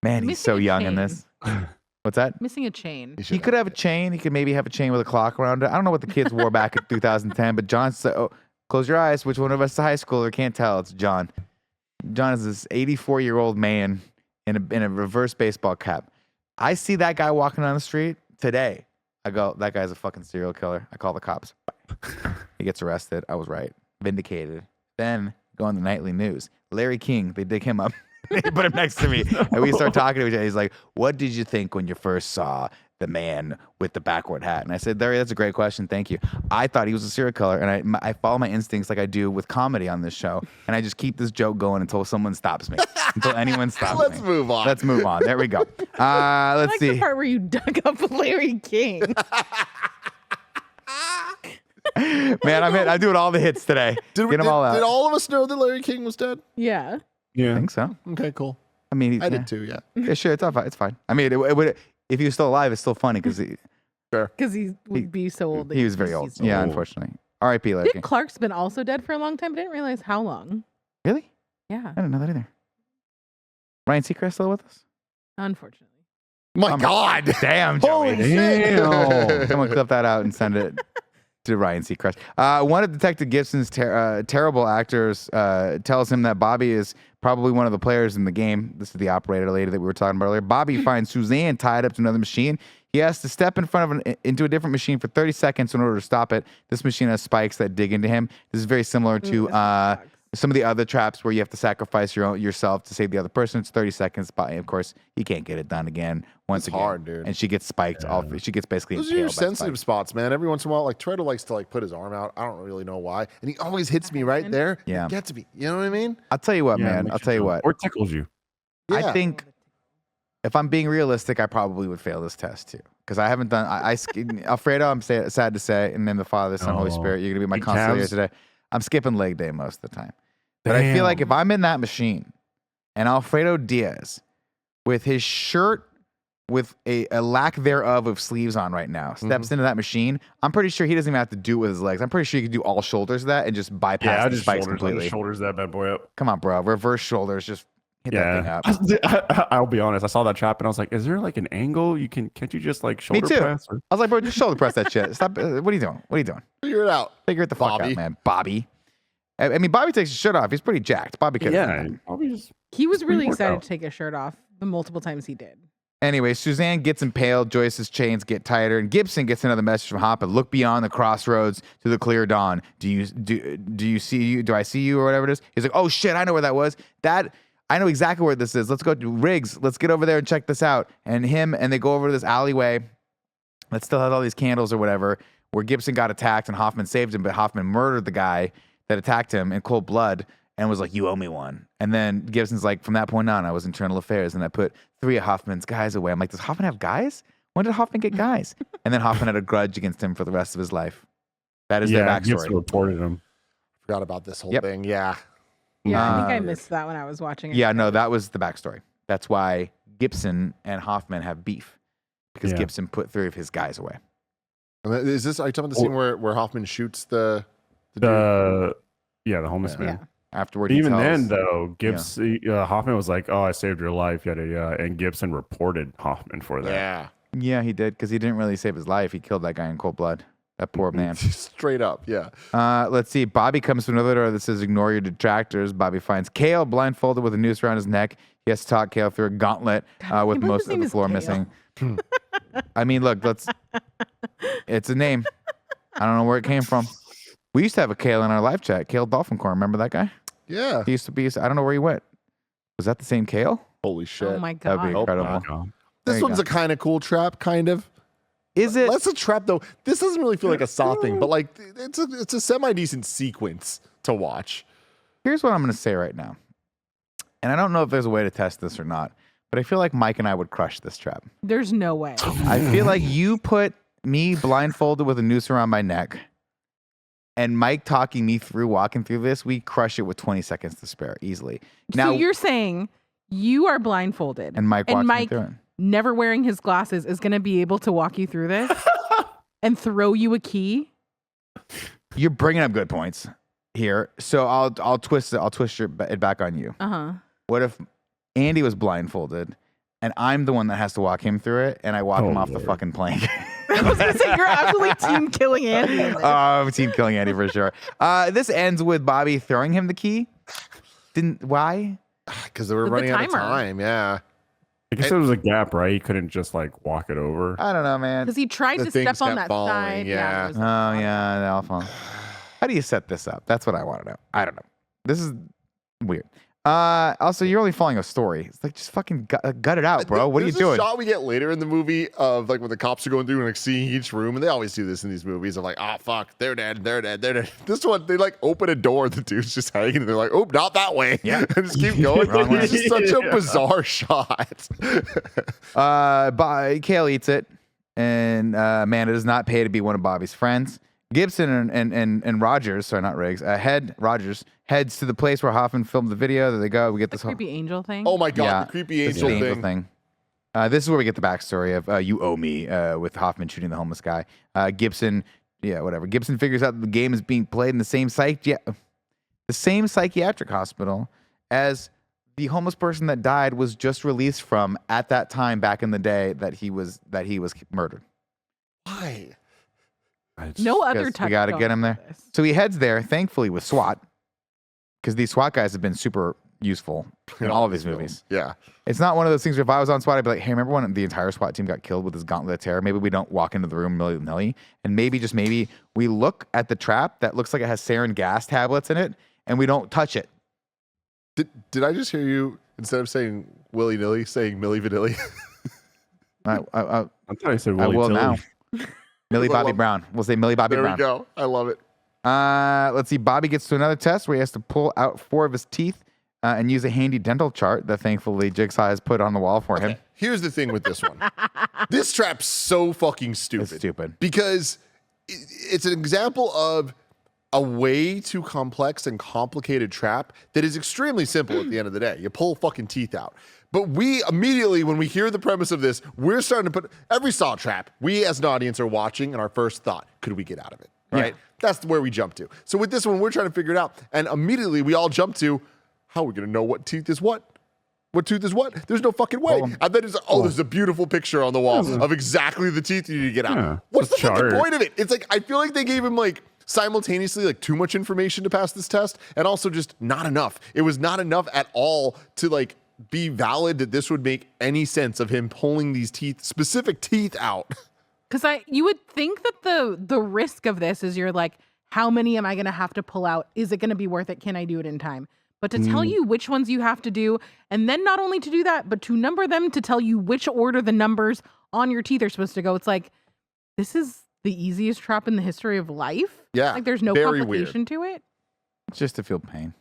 Man, he's Missing so a young in chain. this. What's that? Missing a chain. He could have a chain. He could maybe have a chain with a clock around it. I don't know what the kids wore back in 2010, but John said, "Oh, close your eyes. Which one of us is a high schooler? Can't tell. It's John." John is this 84-year-old man in a reverse baseball cap. I see that guy walking down the street today. I go, that guy's a fucking serial killer. I call the cops. He gets arrested. I was right. Vindicated. Then go on the nightly news. Larry King, they dig him up. They put him next to me. And we start talking to each other. He's like, what did you think when you first saw the man with the backward hat? And I said, Larry, that's a great question. Thank you. I thought he was a serial killer. And I follow my instincts like I do with comedy on this show. And I just keep this joke going until someone stops me. Until anyone stops Let's me. move on. Let's move on. There we go. Let's I like see. the part where you dug up Larry King. Man, I'm doing all the hits today. Get them all out. Did all of us know that Larry King was dead? Yeah. I Yeah. think so. Okay, cool. I mean, I did too, yeah. Yeah, sure, it's all fine. It's fine. I mean, it would if he was still alive, it's still funny because he Because he would be so old. that was very old. he's Yeah, old. unfortunately. R.I.P. Larry Dick King. Clark's been also dead for a long time. But I didn't realize how long. Really? Yeah. I didn't know that either. Ryan Seacrest still with us? Unfortunately. My God. Damn, Joey. Holy shit. Damn. Someone clip that out and send it Did Ryan see crush? One of Detective Gibson's terrible actors tells him that Bobby is probably one of the players in the game. This is the operator lady that we were talking about earlier. Bobby finds Suzanne tied up to another machine. He has to step in front of into a different machine for 30 seconds in order to stop it. This machine has spikes that dig into him. This is very similar to some of the other traps where you have to sacrifice yourself to save the other person. It's 30 seconds. But of course, he can't get it done again. Once again, hard, dude. And she gets spiked. She gets basically Those are your impaled by sensitive spikes. spots, man. Every once in a while, like Toretto likes to like put his arm out. I don't really know why, and he always hits me right there. Yeah. It gets me. You know what I mean? I'll tell you what, Yeah, man. makes I'll tell you what. Or tickles you. Yeah. I think if I'm being realistic, I probably would fail this test too. Because I haven't done, Alfredo, I'm sad to say, and then the Father, Son, Holy Oh. Spirit, you're going to be my Big consigliere calves? today. I'm skipping leg day most of the time. But I feel like if I'm in that machine and Alfredo Diaz with his shirt with a lack thereof of sleeves on right now steps into that machine, I'm pretty sure he doesn't even have to do it with his legs. I'm pretty sure he could do all shoulders of that and just bypass the spikes completely. shoulders that bad boy up. Come on, bro. Reverse shoulders. Just hit that thing Yeah, up. I'll be honest. I saw that trap and I was like, "Is there like an angle you can't you just like Me shoulder too. press?" Or? I was like, bro, just shoulder press that shit. Stop. What are you doing? What are you doing? Figure it out. Figure it the fuck Bobby. out, man. Bobby. I mean, Bobby takes his shirt off. He's pretty jacked. Bobby could. Yeah, probably just He was really work excited out. to take his shirt off the multiple times he did. Anyway, Suzanne gets impaled. Joyce's chains get tighter, and Gibson gets another message from Hopper. Look beyond the crossroads to the clear dawn. Do you see you? Do I see you or whatever it is? He's like, oh shit, I know where that was. I know exactly where this is. Let's go to Riggs. Let's get over there and check this out. And they go over to this alleyway that still has all these candles or whatever, where Gibson got attacked and Hoffman saved him, but Hoffman murdered the guy that attacked him in cold blood and was like, you owe me one. And then Gibson's like, from that point on, I was internal affairs, and I put 3 of Hoffman's guys away. I'm like, does Hoffman have guys? When did Hoffman get guys? And then Hoffman had a grudge against him for the rest of his life. That is their Gibson backstory. reported him. Forgot about this whole Yep. thing. Yeah. Yeah, I think I missed that when I was watching it. Yeah, no, that was the backstory. That's why Gibson and Hoffman have beef, because Yeah. Gibson put 3 of his guys away. And are you talking about the scene where Hoffman shoots the dude? The homeless man. Yeah. Afterward, he Even tells- then, though, Hoffman was like, "Oh, I saved your life," yada yada, and Gibson reported Hoffman for that. Yeah. Yeah, he did, because he didn't really save his life. He killed that guy in cold blood. That poor man. Straight up. Yeah. Let's see. Bobby comes to another door that says, ignore your detractors. Bobby finds Kale blindfolded with a noose around his neck. He has to talk Kale through a gauntlet with can't believe most his of name the is floor Kale. missing. I mean, look, it's a name. I don't know where it came from. We used to have a Kale in our live chat. Kale Dolphin Corn. Remember that guy? Yeah. He used to be, I don't know where he went. Was that the same Kale? Holy shit. Oh my That'd be god. incredible. God. There This you one's go. a kind of cool trap, kind of. Is it? That's a trap, though. This doesn't really feel like a Saw thing, but like it's a semi decent sequence to watch. Here's what I'm going to say right now. And I don't know if there's a way to test this or not, but I feel like Mike and I would crush this trap. There's no way. I feel like you put me blindfolded with a noose around my neck and Mike talking me through walking through this, we crush it with 20 seconds to spare easily. Now, So you're saying you are blindfolded and Mike walks me Mike through it. never wearing his glasses is going to be able to walk you through this and throw you a key? You're bringing up good points here. So I'll twist it back on you. Uh-huh. What if Andy was blindfolded and I'm the one that has to walk him through it and I walk him off the Lord. fucking plank? I was going to say, you're absolutely team killing Andy in this. I'm team killing Andy for sure. This ends with Bobby throwing him the key. Why? Because they were With the running out of timer. time. Yeah. I guess there was a gap, right? He couldn't just like walk it over. I don't know, man. Because he tried The to thing step on kept that falling, side. yeah. it was Oh yeah, the alpha. How do you set this up? That's what I want to know. I don't know. This is weird. Also, you're only following a story. It's like just fucking gut it out, bro. What are you There's doing? a shot we get later in the movie of like when the cops are going through and like seeing each room, and they always do this in these movies of like, oh fuck, they're dead, they're dead, they're dead. This one, they like open a door, the dude's just hanging, and they're like, oh, not that way. Yeah. And just keep going. Wrong Like, it's way. just such a bizarre shot. Kale eats it, and man, it does not pay to be one of Bobby's friends. Gibson and Rogers, sorry, not Riggs, Rogers heads to the place where Hoffman filmed the video. There they go. We get The this whole creepy angel thing. Oh my god, Yeah, the creepy this angel thing. This is where we get the backstory of you owe me with Hoffman shooting the homeless guy. Gibson, yeah, whatever. Gibson figures out that the game is being played in the same psychiatric hospital as the homeless person that died was just released from at that time back in the day that he was murdered. Why? No other Because touch. we got to get him there. So he heads there, thankfully, with SWAT, because these SWAT guys have been super useful in all of his movies. Yeah. It's not one of those things where if I was on SWAT, I'd be like, hey, remember when the entire SWAT team got killed with this gauntlet of terror? Maybe we don't walk into the room willy-nilly, and maybe, just maybe, we look at the trap that looks like it has sarin gas tablets in it, and we don't touch it. Did I just hear you, instead of saying willy-nilly, saying Milli Vanilli? I thought I said I Willy will Tilly. now. Millie Bobby Brown. We'll say Millie Bobby There Brown. we go. I love it. Let's see. Bobby gets to another test where he has to pull out 4 of his teeth and use a handy dental chart that thankfully Jigsaw has put on the wall for him. Here's the thing with this one. This trap's so fucking stupid. It's stupid. Because it's an example of a way too complex and complicated trap that is extremely simple at the end of the day. You pull fucking teeth out. But we immediately, when we hear the premise of this, we're starting to put every Saw trap. We as an audience are watching, and our first thought, could we get out of it? Right? Yeah. That's where we jump to. So with this one, we're trying to figure it out. And immediately we all jump to, how are we going to know what teeth is what? What tooth is what? There's no fucking way. And then it's, there's a beautiful picture on the wall of exactly the teeth you need to get out. Yeah, What's the it's a fucking chart. point of it? It's like, I feel like they gave him like simultaneously like too much information to pass this test and also just not enough. It was not enough at all to like be valid that this would make any sense of him pulling these teeth, specific teeth out. Because you would think that the risk of this is you're like, how many am I going to have to pull out? Is it going to be worth it? Can I do it in time? But to tell you which ones you have to do, and then not only to do that, but to number them to tell you which order the numbers on your teeth are supposed to go. It's like, this is the easiest trap in the history of life. Yeah, Like there's no very complication to it. It's just to feel pain.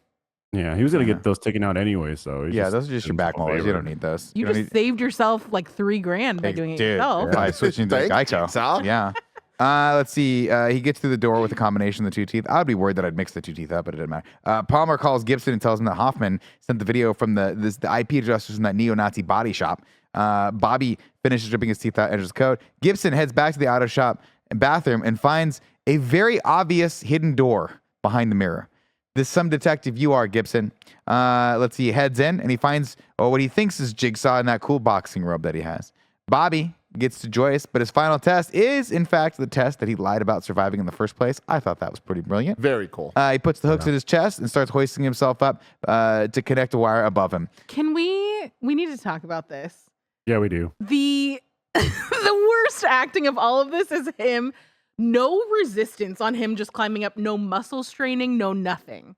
Yeah, he was gonna get those taken out anyways, so Yeah, those are just your back molars. You don't need those. You don't just saved yourself like $3,000 by doing it Dude, yourself. by switching to Thank Geico. Jigsaw. Yeah. Let's see. He gets through the door with a combination of the 2 teeth. I'd be worried that I'd mix the 2 teeth up, but it didn't matter. Palmer calls Gibson and tells him that Hoffman sent the video from the IP adjusters in that neo-Nazi body shop. Bobby finishes ripping his teeth out, enters the code. Gibson heads back to the auto shop and bathroom and finds a very obvious hidden door behind the mirror. This some detective you are, Gibson. Let's see. He heads in and he finds what he thinks is Jigsaw in that cool boxing robe that he has. Bobby gets to Joyce, but his final test is, in fact, the test that he lied about surviving in the first place. I thought that was pretty brilliant. Very cool. He puts the hooks in his chest and starts hoisting himself up to connect a wire above him. Can we need to talk about this. Yeah, we do. The the worst acting of all of this is him. No resistance on him just climbing up, no muscle straining, no nothing.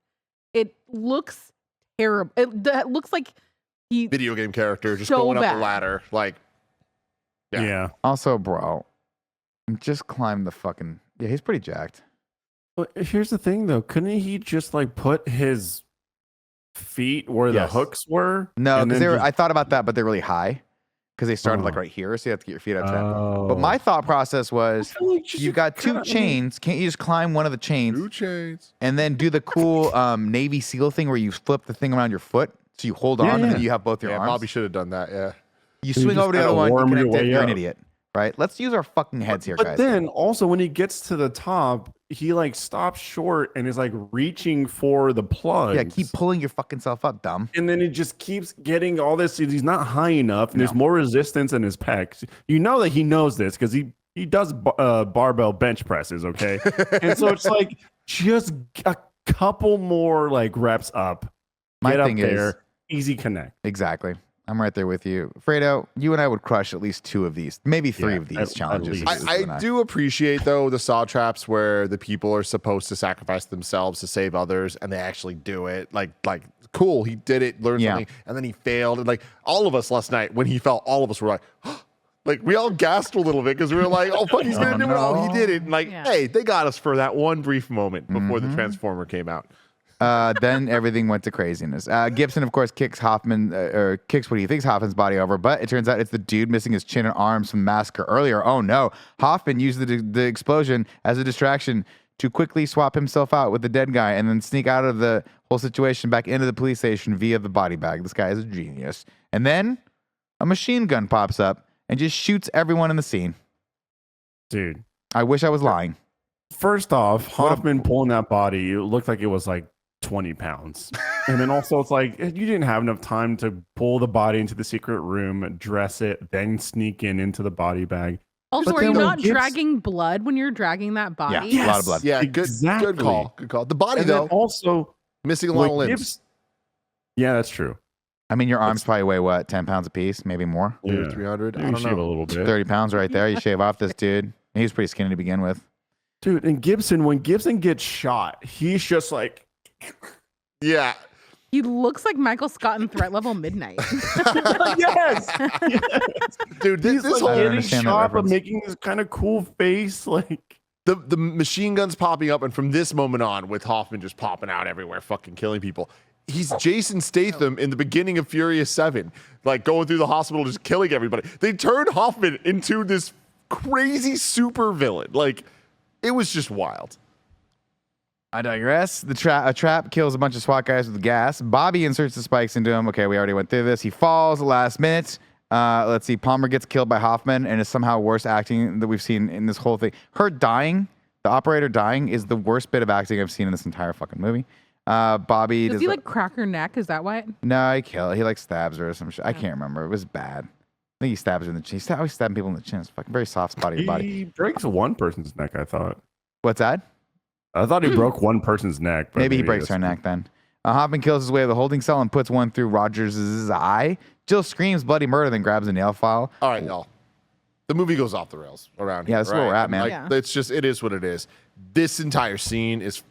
It looks terrible. It looks like he Video game character just So going up bad. the ladder. Like, Yeah. Yeah. Also, bro, just climb the fucking... Yeah, he's pretty jacked. But here's the thing, though. Couldn't he just like put his feet where the Yes. hooks were? No, and because then just- I thought about that, but they're really high. Because they started like Oh. right here, so you have to get your feet up to that. Oh. But my thought process I was, feel like you've got 2 kinda- chains. Can't you just climb one of the chains 2 chains. and then do the cool Navy SEAL thing where you flip the thing around your foot so you hold on and Yeah. then you have both your Yeah, arms? Bobby should have done that. Yeah. You So you swing just over to the gotta other one, you worm your connect it, way you're an up. idiot. Right? Let's use our fucking heads here, But guys. then also when he gets to the top, he like stops short and is like reaching for the plug. Yeah, keep pulling your fucking self up, dumb. And then he just keeps getting all this. He's not high enough, and there's more resistance in his pecs. You know that he knows this because he does barbell bench presses, okay? And so it's like just a couple more like reps up. My Get up thing there, is, easy connect. exactly. I'm right there with you. Fredo, you and I would crush at least 2 of these, maybe 3 Yeah, of these at challenges. least. is what I do appreciate though the saw traps where the people are supposed to sacrifice themselves to save others and they actually do it. Like cool, he did it, learned Yeah. something, and then he failed. And like all of us last night when he fell, all of us were like, like we all gasped a little bit because we were like, oh fuck, he's gonna do it. Oh, he did it. And like, Yeah. hey, they got us for that one brief moment before Mm-hmm. the Transformer came out. Then everything went to craziness. Gibson, of course, kicks Hoffman, or kicks what he thinks Hoffman's body over, but it turns out it's the dude missing his chin and arms from the massacre earlier. Oh no. Hoffman used the explosion as a distraction to quickly swap himself out with the dead guy and then sneak out of the whole situation back into the police station via the body bag. This guy is a genius. And then a machine gun pops up and just shoots everyone in the scene. Dude. I wish I was lying. First off, Hoffman pulling that body, it looked like it was like 20 pounds. And then also it's like you didn't have enough time to pull the body into the secret room, dress it, then sneak into the body bag. Also, But are you then when not Gibbs- dragging blood when you're dragging that body? Yeah. A lot of blood. Yeah, Exactly. good call. Good call. The body, And then though, also, missing a lot of when limbs. Gibbs, yeah, that's true. I mean, your arms probably weigh what, 10 pounds a piece, maybe more. Yeah. 300. I Maybe don't shave a know. little bit. 30 pounds right there. You shave off this dude. He was pretty skinny to begin with. Dude, and Gibson, when Gibson gets shot, he's just like, Yeah. He looks like Michael Scott in Threat Level Midnight. yes, Dude, he's this like whole I don't getting understand that shot, but reference. making this kind of cool face, like. the machine guns popping up, and from this moment on, with Hoffman just popping out everywhere, fucking killing people. He's Jason Statham in the beginning of Furious 7, like going through the hospital, just killing everybody. They turned Hoffman into this crazy super villain. Like, it was just wild. I digress. A trap kills a bunch of SWAT guys with gas. Bobby inserts the spikes into him. Okay, we already went through this. He falls last minute. Let's see. Palmer gets killed by Hoffman, and is somehow worst acting that we've seen in this whole thing. Her dying, the operator dying, is the worst bit of acting I've seen in this entire fucking movie. Bobby Does he like crack her neck? Is that why? No, he killed. He like stabs her or some shit. I can't remember. It was bad. I think he stabs her in the chin. He's always stabbing people in the chin. It's fucking very soft spot of your body. He breaks one person's neck, I thought. What's that? I thought he broke one person's neck. But Maybe he breaks her neck then. Hoffman kills his way to the holding cell and puts one through Rogers' eye. Jill screams bloody murder, then grabs a nail file. All right, y'all. The movie goes off the rails around here. Yeah, that's where we're at, And, man. like, Yeah. It's just, it is what it is. This entire scene is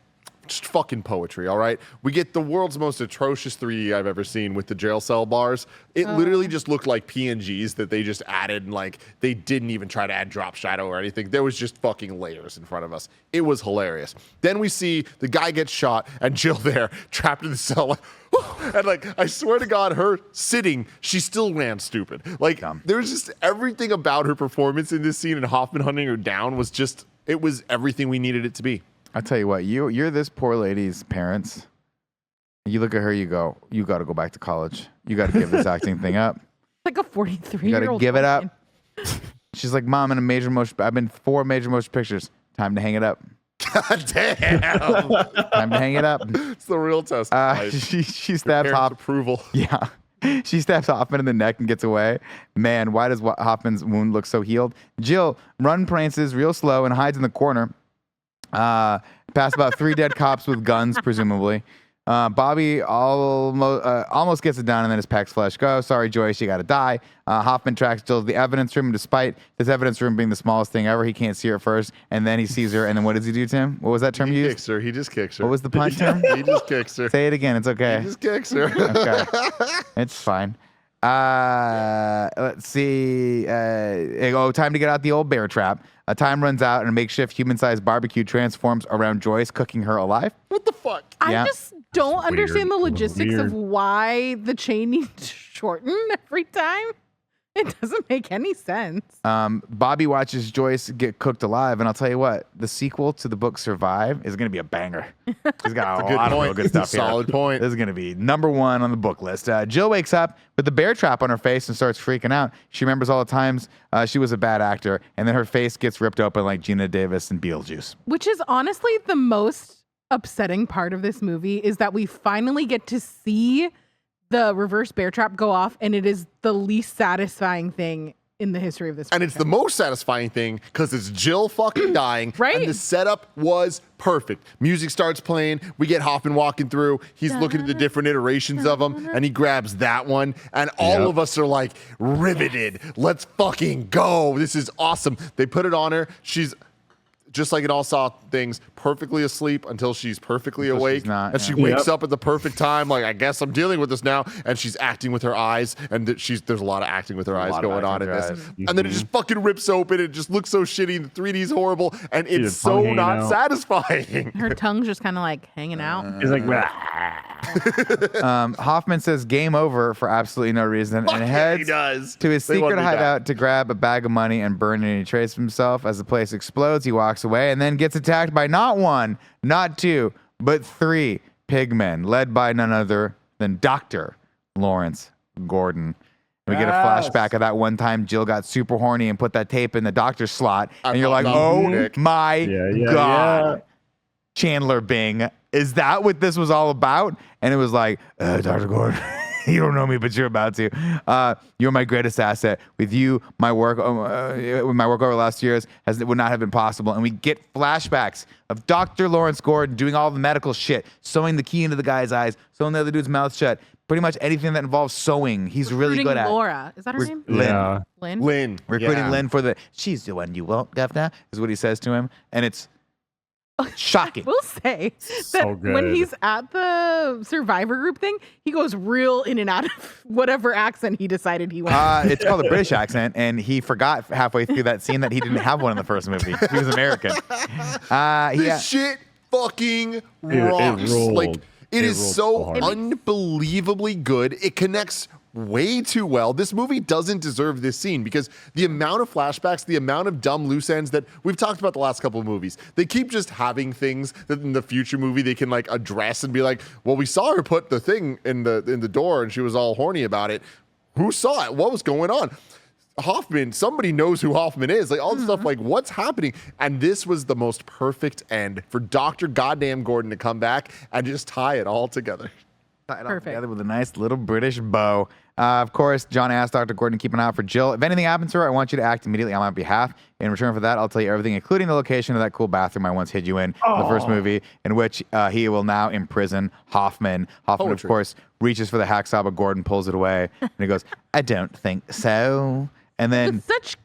just fucking poetry, all right? We get the world's most atrocious 3D I've ever seen with the jail cell bars. It literally just looked like PNGs that they just added, and like they didn't even try to add drop shadow or anything. There was just fucking layers in front of us. It was hilarious. Then we see the guy gets shot and Jill there trapped in the cell. Like, and like, I swear to God, her sitting, she still ran stupid. Like, there's just everything about her performance in this scene, and Hoffman hunting her down was just, it was everything we needed it to be. I tell you what, you're this poor lady's parents. You look at her, you go, you got to go back to college. You got to give this acting thing up. Like a 43-year-old. You got to give it up. She's like, Mom, in a major motion, I've been 4 major motion pictures. Time to hang it up. God damn. Time to hang it up. It's the real test. She stabs Parents' Hoffman. approval. Yeah. She stabs Hoffman in the neck and gets away. Man, why does Hoffman's wound look so healed? Jill prances real slow and hides in the corner. Past about 3 dead cops with guns, presumably. Bobby almost gets it done, and then his pecs flesh go. Sorry, Joyce, you got to die. Hoffman tracks Jill to the evidence room. Despite this evidence room being the smallest thing ever, he can't see her first, and then he sees her. And then what does he do, Tim? What was that term you He used? kicks her. He just kicks her. What was the pun term? He just kicks her. Say it again. It's okay. He just kicks her. Okay. It's fine. Let's see. Time to get out the old bear trap. Time runs out, and a makeshift human-sized barbecue transforms around Joyce, cooking her alive. What the fuck? Yeah. I just don't understand the Weird. logistics of Weird. why the chain needs to shorten every time. It doesn't make any sense. Bobby watches Joyce get cooked alive, and I'll tell you what, the sequel to the book Survive is going to be a banger. He's got a Good lot of real point. good stuff here. Solid point. This is going to be number 1 on the book list. Jill wakes up with the bear trap on her face and starts freaking out. She remembers all the times she was a bad actor, and then her face gets ripped open like Gina Davis in Beetlejuice. Which is honestly the most upsetting part of this movie is that we finally get to see the reverse bear trap go off, and it is the least satisfying thing in the history of this And it's the most satisfying thing because it's Jill fucking dying. Right. And the setup was perfect. Music starts playing. We get Hoffman walking through. He's looking at the different iterations of him, and he grabs that one. And all of us are like riveted. Let's fucking go. This is awesome. They put it on her. She's just like in All Saw things, perfectly asleep until she's perfectly Until she's awake. not, and she yeah. wakes up at the perfect time. Like, I guess I'm dealing with this now. And she's acting with her eyes. And there's a lot of acting with her eyes lot of going on acting in with this. her And then it just fucking rips open. It just looks so shitty. And the 3D is horrible. And it's his tongue so hanging not out. satisfying. Her tongue's just kind of like hanging out. He's like, Hoffman says game over for absolutely no reason Fuck and yeah, heads he does. to his They want secret me back. hideout to grab a bag of money and burn any trace of himself. As the place explodes, he walks away and then gets attacked by not 1, not 2, but 3 pigmen, led by none other than Dr. Lawrence Gordon. We get a flashback of that one time Jill got super horny and put that tape in the doctor's slot. I And you're thought like, that was oh Nick. my Yeah, God. yeah. Chandler Bing. Is that what this was all about? And it was like, Dr. Gordon. You don't know me, but you're about to. You're my greatest asset. With you, my work, with my work over the last years, would not have been possible. And we get flashbacks of Dr. Lawrence Gordon doing all the medical shit, sewing the key into the guy's eyes, sewing the other dude's mouth shut. Pretty much anything that involves sewing, he's really good at. Laura, is that her name? Lynn. Yeah. Lynn. Recruiting Lynn for she's the one you want, governor, is what he says to him. And it's shocking. I will say So that when good. he's at the survivor group thing, he goes real in and out of whatever accent he decided he wanted. It's called a British accent, and he forgot halfway through that scene that he didn't have one in the first movie. He was American. This shit fucking rocks. rolled. Like it is rolled so so hard. unbelievably good. It connects way too well. This movie doesn't deserve this scene because the amount of flashbacks, the amount of dumb loose ends that we've talked about the last couple of movies, they keep just having things that in the future movie they can like address and be like, well, we saw her put the thing in the door and she was all horny about it. Who saw it? What was going on? Hoffman, somebody knows who Hoffman is. Like all this stuff, like what's happening? And this was the most perfect end for Dr. Goddamn Gordon to come back and just tie it all together. Tie it all Perfect. together with a nice little British bow. Of course, John asked Dr. Gordon to keep an eye out for Jill. If anything happens to her, I want you to act immediately on my behalf. In return for that, I'll tell you everything, including the location of that cool bathroom I once hid you in the first movie, in which he will now imprison Hoffman. Hoffman, Poetry. of course, reaches for the hacksaw, but Gordon pulls it away. And he goes, I don't think so. And then With such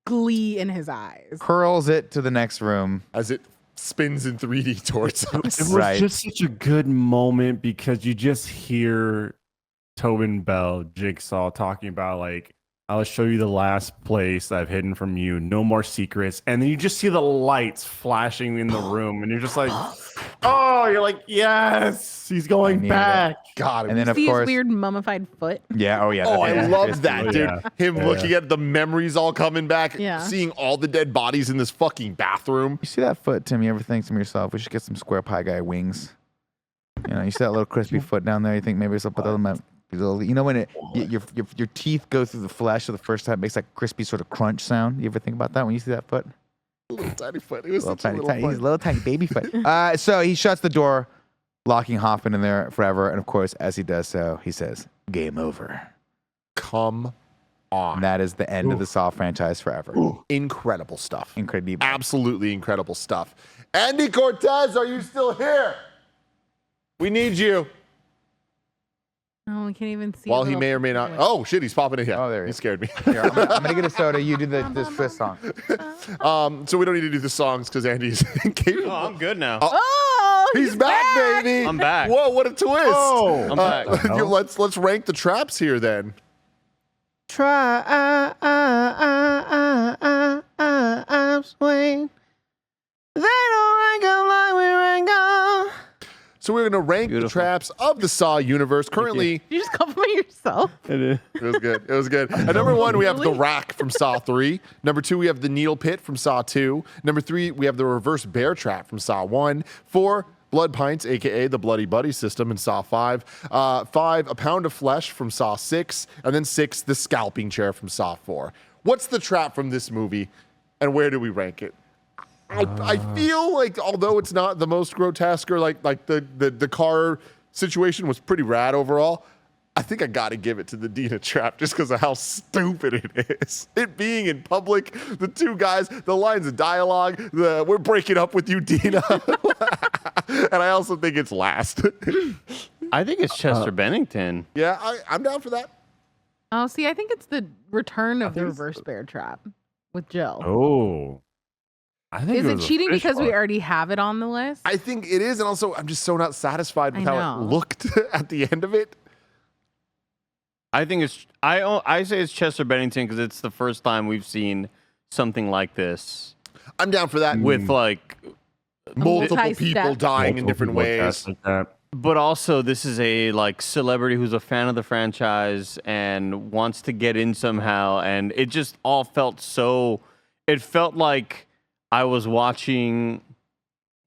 glee in his eyes. curls it to the next room. As it spins in 3D towards It us. was Right. just such a good moment because you just hear Tobin Bell, Jigsaw talking about like, I'll show you the last place I've hidden from you. No more secrets. And then you just see the lights flashing in the room, and you're just like, oh, you're like, yes, he's going needed back. God, And then, of See his course, weird mummified foot. yeah, oh, yeah. oh, yeah, I love that, dude. Yeah. Him looking at the memories all coming back, Yeah. seeing all the dead bodies in this fucking bathroom. You see that foot, Tim? You ever think to yourself, we should get some square pie guy wings? You know, you see that little crispy foot down there. You think maybe it's up with you know when your teeth go through the flesh for the first time, it makes that crispy sort of crunch sound. You ever think about that when you see that foot? Little tiny foot. It was Little such a tiny, little tiny, he's foot. a little tiny baby foot. So he shuts the door, locking Hoffman in there forever. And of course, as he does so, he says, "Game over." Come on. And that is the end of the Saw franchise forever. Incredible stuff. Incredible. Absolutely incredible stuff. Andy Cortez, are you still here? We need you. Oh, we can't even see. Well, a he little may or may not. foot. Oh, shit, he's popping in here. Oh, there he He is. scared me. Here, I'm gonna get a soda. You do this Swiss song. So we don't need to do the songs because Andy's capable. Oh, I'm good now. Oh, He's back, baby. I'm back. Whoa, what a twist. Oh. I'm back. Let's rank the traps here then. Swing. They don't rank up like we rank up. So we're going to rank the Beautiful. traps of the Saw universe. Currently, Did you just compliment yourself? it was good. It was good. At number 1, we have the rack from Saw 3. Number 2, we have the needle pit from Saw 2. Number 3, we have the reverse bear trap from Saw 1. 4, blood pints, aka the bloody buddy system in Saw 5. 5, a pound of flesh from Saw 6. And then 6, the scalping chair from Saw 4. What's the trap from this movie, and where do we rank it? I feel like although it's not the most grotesque or like the car situation was pretty rad overall, I think I got to give it to the Dina trap just because of how stupid it is. It being in public, the two guys, the lines of dialogue, we're breaking up with you, Dina. And I also think it's last. I think it's Chester Bennington. Yeah, I'm down for that. Oh, see, I think it's the return of the reverse bear trap with Jill. Oh. I think Is it was a cheating fish because we hook. already have it on the list? I think it is, and also I'm just so not satisfied with I how it know. looked at the end of it. I think it's. I say it's Chester Bennington because it's the first time we've seen something like this I'm down for that. with like. Multiple multi-step. people dying in Multiple different people ways. cast like that. But also, this is a like celebrity who's a fan of the franchise and wants to get in somehow, and it just all felt so. It felt like I was watching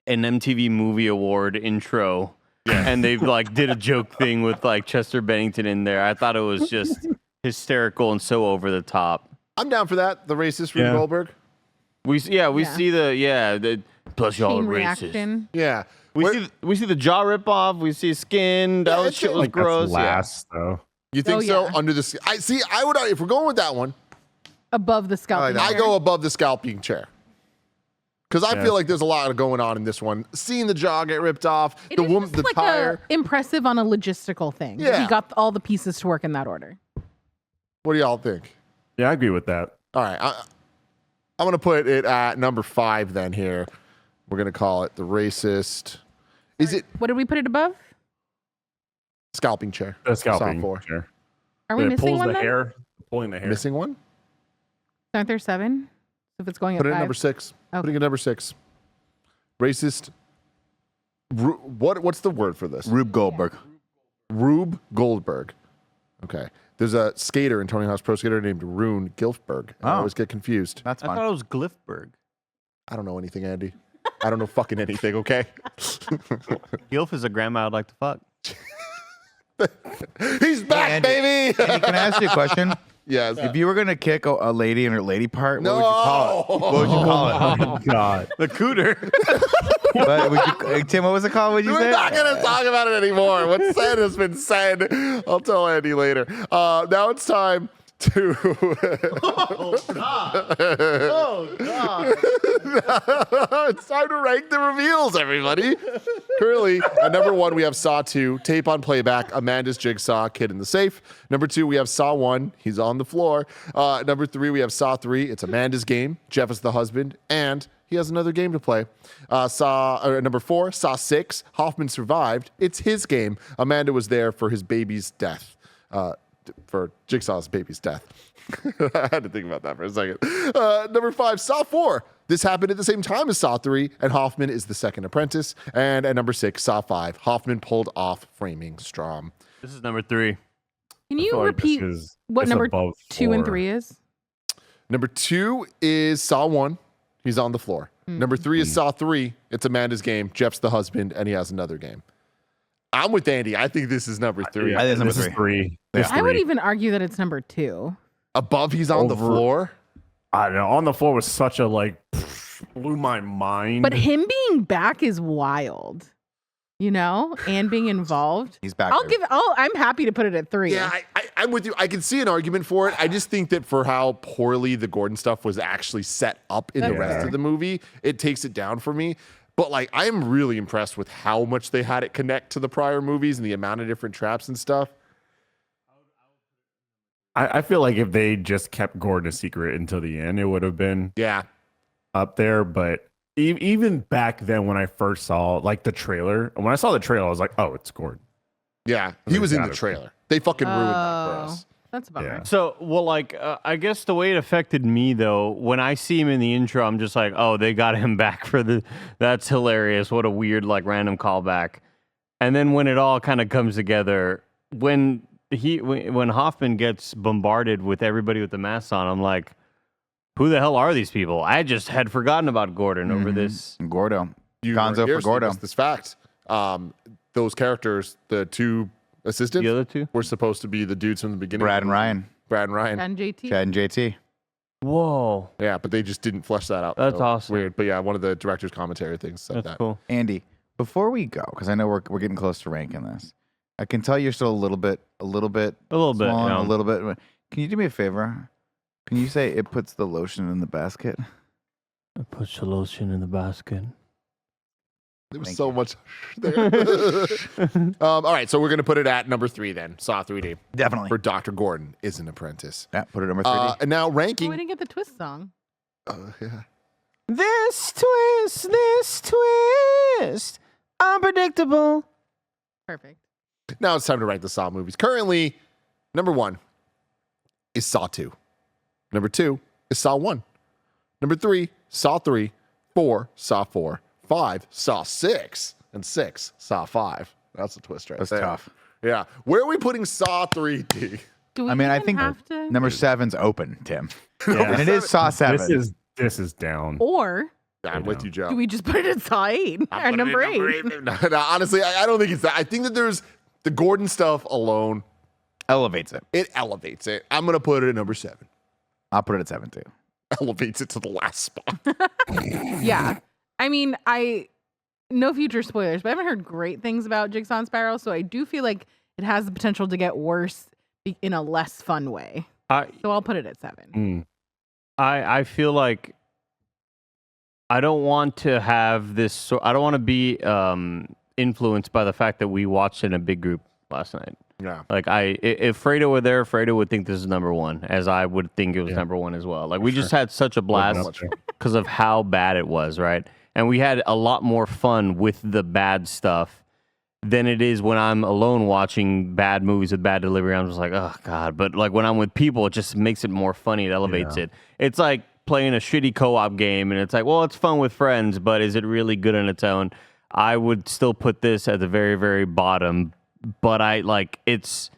an MTV Movie Award intro, and they like did a joke thing with like Chester Bennington in there. I thought it was just hysterical and so over the top. I'm down for that. The racist Rube Yeah. Goldberg. We see the plus y'all are Chain racist. reaction. Yeah. We see the jaw rip off. We see skin. That Yeah, was it's shit was like That's gross. Yeah. last though. You think Oh, so? yeah. Under the I see. I would if we're going with that one. Above the scalping that. I chair. go above the scalping chair. Because I Yeah. feel like there's a lot going on in this one. Seeing the jaw get ripped off, It the is woman, just the like tire. impressive on a logistical thing. Yeah. He got all the pieces to work in that order. What do y'all think? Yeah, I agree with that. All right, I'm gonna put it at number 5. Then here, we're gonna call it the racist. Is it What did we put it above? scalping chair? The scalping. Saw 4. Sure. Are we It missing pulls one the then? hair, pulling the hair. Missing one? Aren't there 7? If it's going Put at it at 5. number 6. Okay. Putting it at number 6. Racist. What's the word for this? Rube Goldberg. Rube Goldberg. Okay. There's a skater in Tony Hawk's Pro Skater named Rune Gilfberg. I Oh. always get confused. That's I fine. thought it was Glyphberg. I don't know anything, Andy. I don't know fucking anything, okay? Gilf is a grandma I'd like to fuck. He's back, Andy. baby! Andy, can I ask you a question? Yes. If you were gonna kick a lady in her lady part, what would you No. call it? What would you call it? Oh, God. The cooter. What would you, Tim, what was it called? What did you We're say? not going to talk about it anymore. What's said has been said. I'll tell Andy later. Now it's time to. It's time to rank the reveals, everybody. Currently, at number 1, we have Saw 2, tape on playback, Amanda's Jigsaw, kid in the safe. Number 2, we have Saw 1, he's on the floor. Number 3, we have Saw 3, it's Amanda's game, Jeff is the husband, and he has another game to play. Number 4, Saw 6, Hoffman survived, it's his game. Amanda was there for his baby's death. For Jigsaw's baby's death. I had to think about that for a second. Number 5, Saw 4. This happened at the same time as Saw 3, and Hoffman is the second apprentice. And at number 6, Saw 5, Hoffman pulled off framing Strom. This is number 3. Can I you feel like this repeat is- what it's number above 2 and 4. 3 is? Number 2 is Saw 1. He's on the floor. Number 3 is Saw 3. It's Amanda's game. Jeff's the husband, and he has another game. I'm with Andy. I think this is number 3. Yeah, I think it's number this is 3. This I would 3. even argue that it's number 2. Above, he's on the Over. floor. I don't know. On the floor was such a blew my mind. But him being back is wild, you know, and being involved. He's back. I'm there. happy to put it at 3. Yeah, I'm with you. I can see an argument for it. I just think that for how poorly the Gordon stuff was actually set up in the That's rest fair. of the movie, it takes it down for me. But like, I am really impressed with how much they had it connect to the prior movies and the amount of different traps and stuff. I feel like if they just kept Gordon a secret until the end, it would have been Yeah, up there. But even back then, when I first saw like the trailer, when I saw the trailer, I was like, "Oh, it's Gordon." yeah, he think was in that the is- trailer. They fucking ruined that for Oh, us. that's a bummer. Yeah. So, well, like, I guess the way it affected me, though, when I see him in the intro, I'm just like, oh, they got him back for the. That's hilarious. What a weird, like, random callback. And then when it all kind of comes together, when Hoffman gets bombarded with everybody with the masks on, I'm like, who the hell are these people? I just had forgotten about Gordon over this. Gordo. You Gonzo weren't here, for so you Gordo. missed this fact. Those characters, the two assistants, The other two? were supposed to be the dudes from the beginning. Brad and Ryan. Brad and Ryan. And JT. Chad and JT. Whoa, Yeah, but they just didn't flesh that out. That's So, awesome. Weird. But yeah, one of the director's commentary things said that's that. cool. Andy, before we go, because I know we're getting close to ranking this, I can tell you're still a little bit A little bit, swollen, yeah. a little bit. Can you do me a favor? Can you say it puts the lotion in the basket? I put the lotion in the basket. There was Thank so you. much there. All right, so we're going to put it at number 3 then. Saw 3D. Definitely. For Dr. Gordon is an apprentice. Yeah, put it number 3D. And now Oh, ranking. we didn't get the twist song. Yeah. This twist, unpredictable. Perfect. Now it's time to rank the Saw movies. Currently, number 1 is Saw 2. Number 2 is Saw 1. Number 3, Saw 3. 4, Saw 4. 5, Saw 6. And 6, Saw 5. That's a twist right That's there. tough. Yeah. Where are we putting Saw 3D? Do we I mean, I even think have to? number 7's open, Tim. Yeah. And it is Saw 7. This is down. Or I'm with you, Joe. do we just put it at Saw 8 I'm or putting number it 8? No, honestly, I don't think it's that. I think that there's the Gordon stuff alone. Elevates it. It elevates it. I'm going to put it at number 7. I'll put it at 7 too. Elevates it to the last spot. Yeah. I mean, no future spoilers, but I haven't heard great things about Jigsaw and Spiral, so I do feel like it has the potential to get worse in a less fun way. I So I'll put it at 7. I feel like I don't want to have this. I don't want to be influenced by the fact that we watched in a big group last night. Yeah. Like if Fredo were there, Fredo would think this is number one, as I would think it was number one as well. Like we just had such a blast because of how bad it was, right? And we had a lot more fun with the bad stuff than it is when I'm alone watching bad movies with bad delivery. I'm just like, oh God. But like when I'm with people, it just makes it more funny. It elevates it. It's like playing a shitty co-op game, and it's like, well, it's fun with friends, but is it really good on its own? I would still put this at the very, very bottom, but it's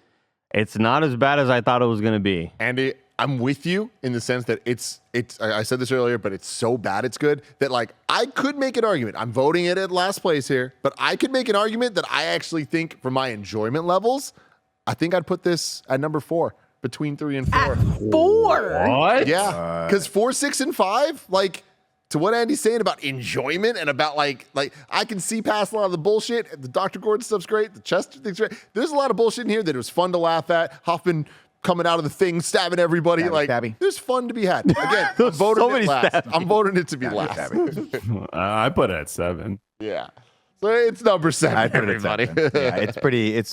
not as bad as I thought it was going to be. Andy, I'm with you in the sense that it's I said this earlier, but it's so bad it's good that like I could make an argument. I'm voting it at last place here, but I could make an argument that I actually think for my enjoyment levels, I think I'd put this at number 4 between 3 and 4. At 4? What? Yeah, because 4, 6, and 5, like to what Andy's saying about enjoyment and about like I can see past a lot of the bullshit. The Dr. Gordon stuff's great. The Chester thing's great. There's a lot of bullshit in here that it was fun to laugh at. Hoffman coming out of the thing, stabbing everybody. Stabby. There's fun to be had. Again, I'm voting so it many last. stabbies. I'm voting it to be last. I put it at 7. Yeah. So it's number 7, I put it at everybody. 7. Yeah, it's pretty.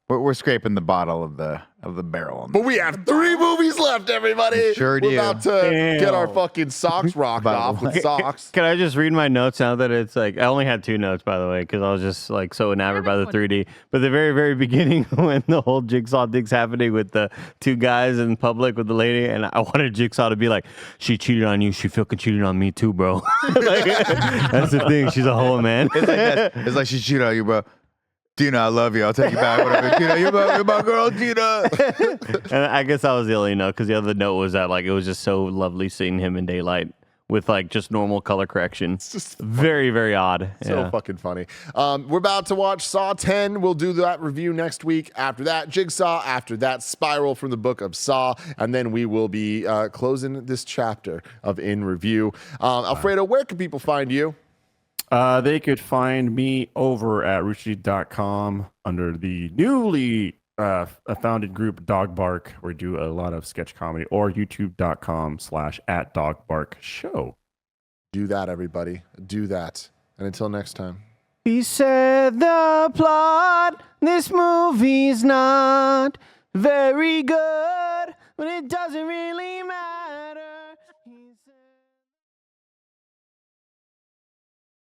We're scraping the bottle of the barrel. On But we have 3 movies left, everybody. Sure We're do. about to get our fucking socks rocked off with socks. Can I just read my notes now that it's like, I only had 2 notes, by the way, because I was just like so enamored by the 3D. But the very, very beginning, when the whole Jigsaw thing's happening with the 2 guys in public with the lady, and I wanted Jigsaw to be like, she cheated on you, she fucking cheated on me too, bro. Like, that's the thing, she's a hoe, man. It's like this. It's like she cheated on you, bro. Tina, I love you. I'll take you back. Whatever. Tina, you're my girl, Tina. And I guess that was the only note, because the other note was that like it was just so lovely seeing him in daylight with like just normal color correction. It's just very, very odd. So fucking funny. We're about to watch Saw 10. We'll do that review next week. After that, Jigsaw. After that, Spiral from the book of Saw. And then we will be closing this chapter of In Review. Alfredo, where can people find you? They could find me over at ruchi.com under the newly founded group Dog Bark, where we do a lot of sketch comedy, or youtube.com/@dogbarkshow. Do that, everybody. Do that. And until next time. He said the plot, this movie's not very good, but it doesn't really matter.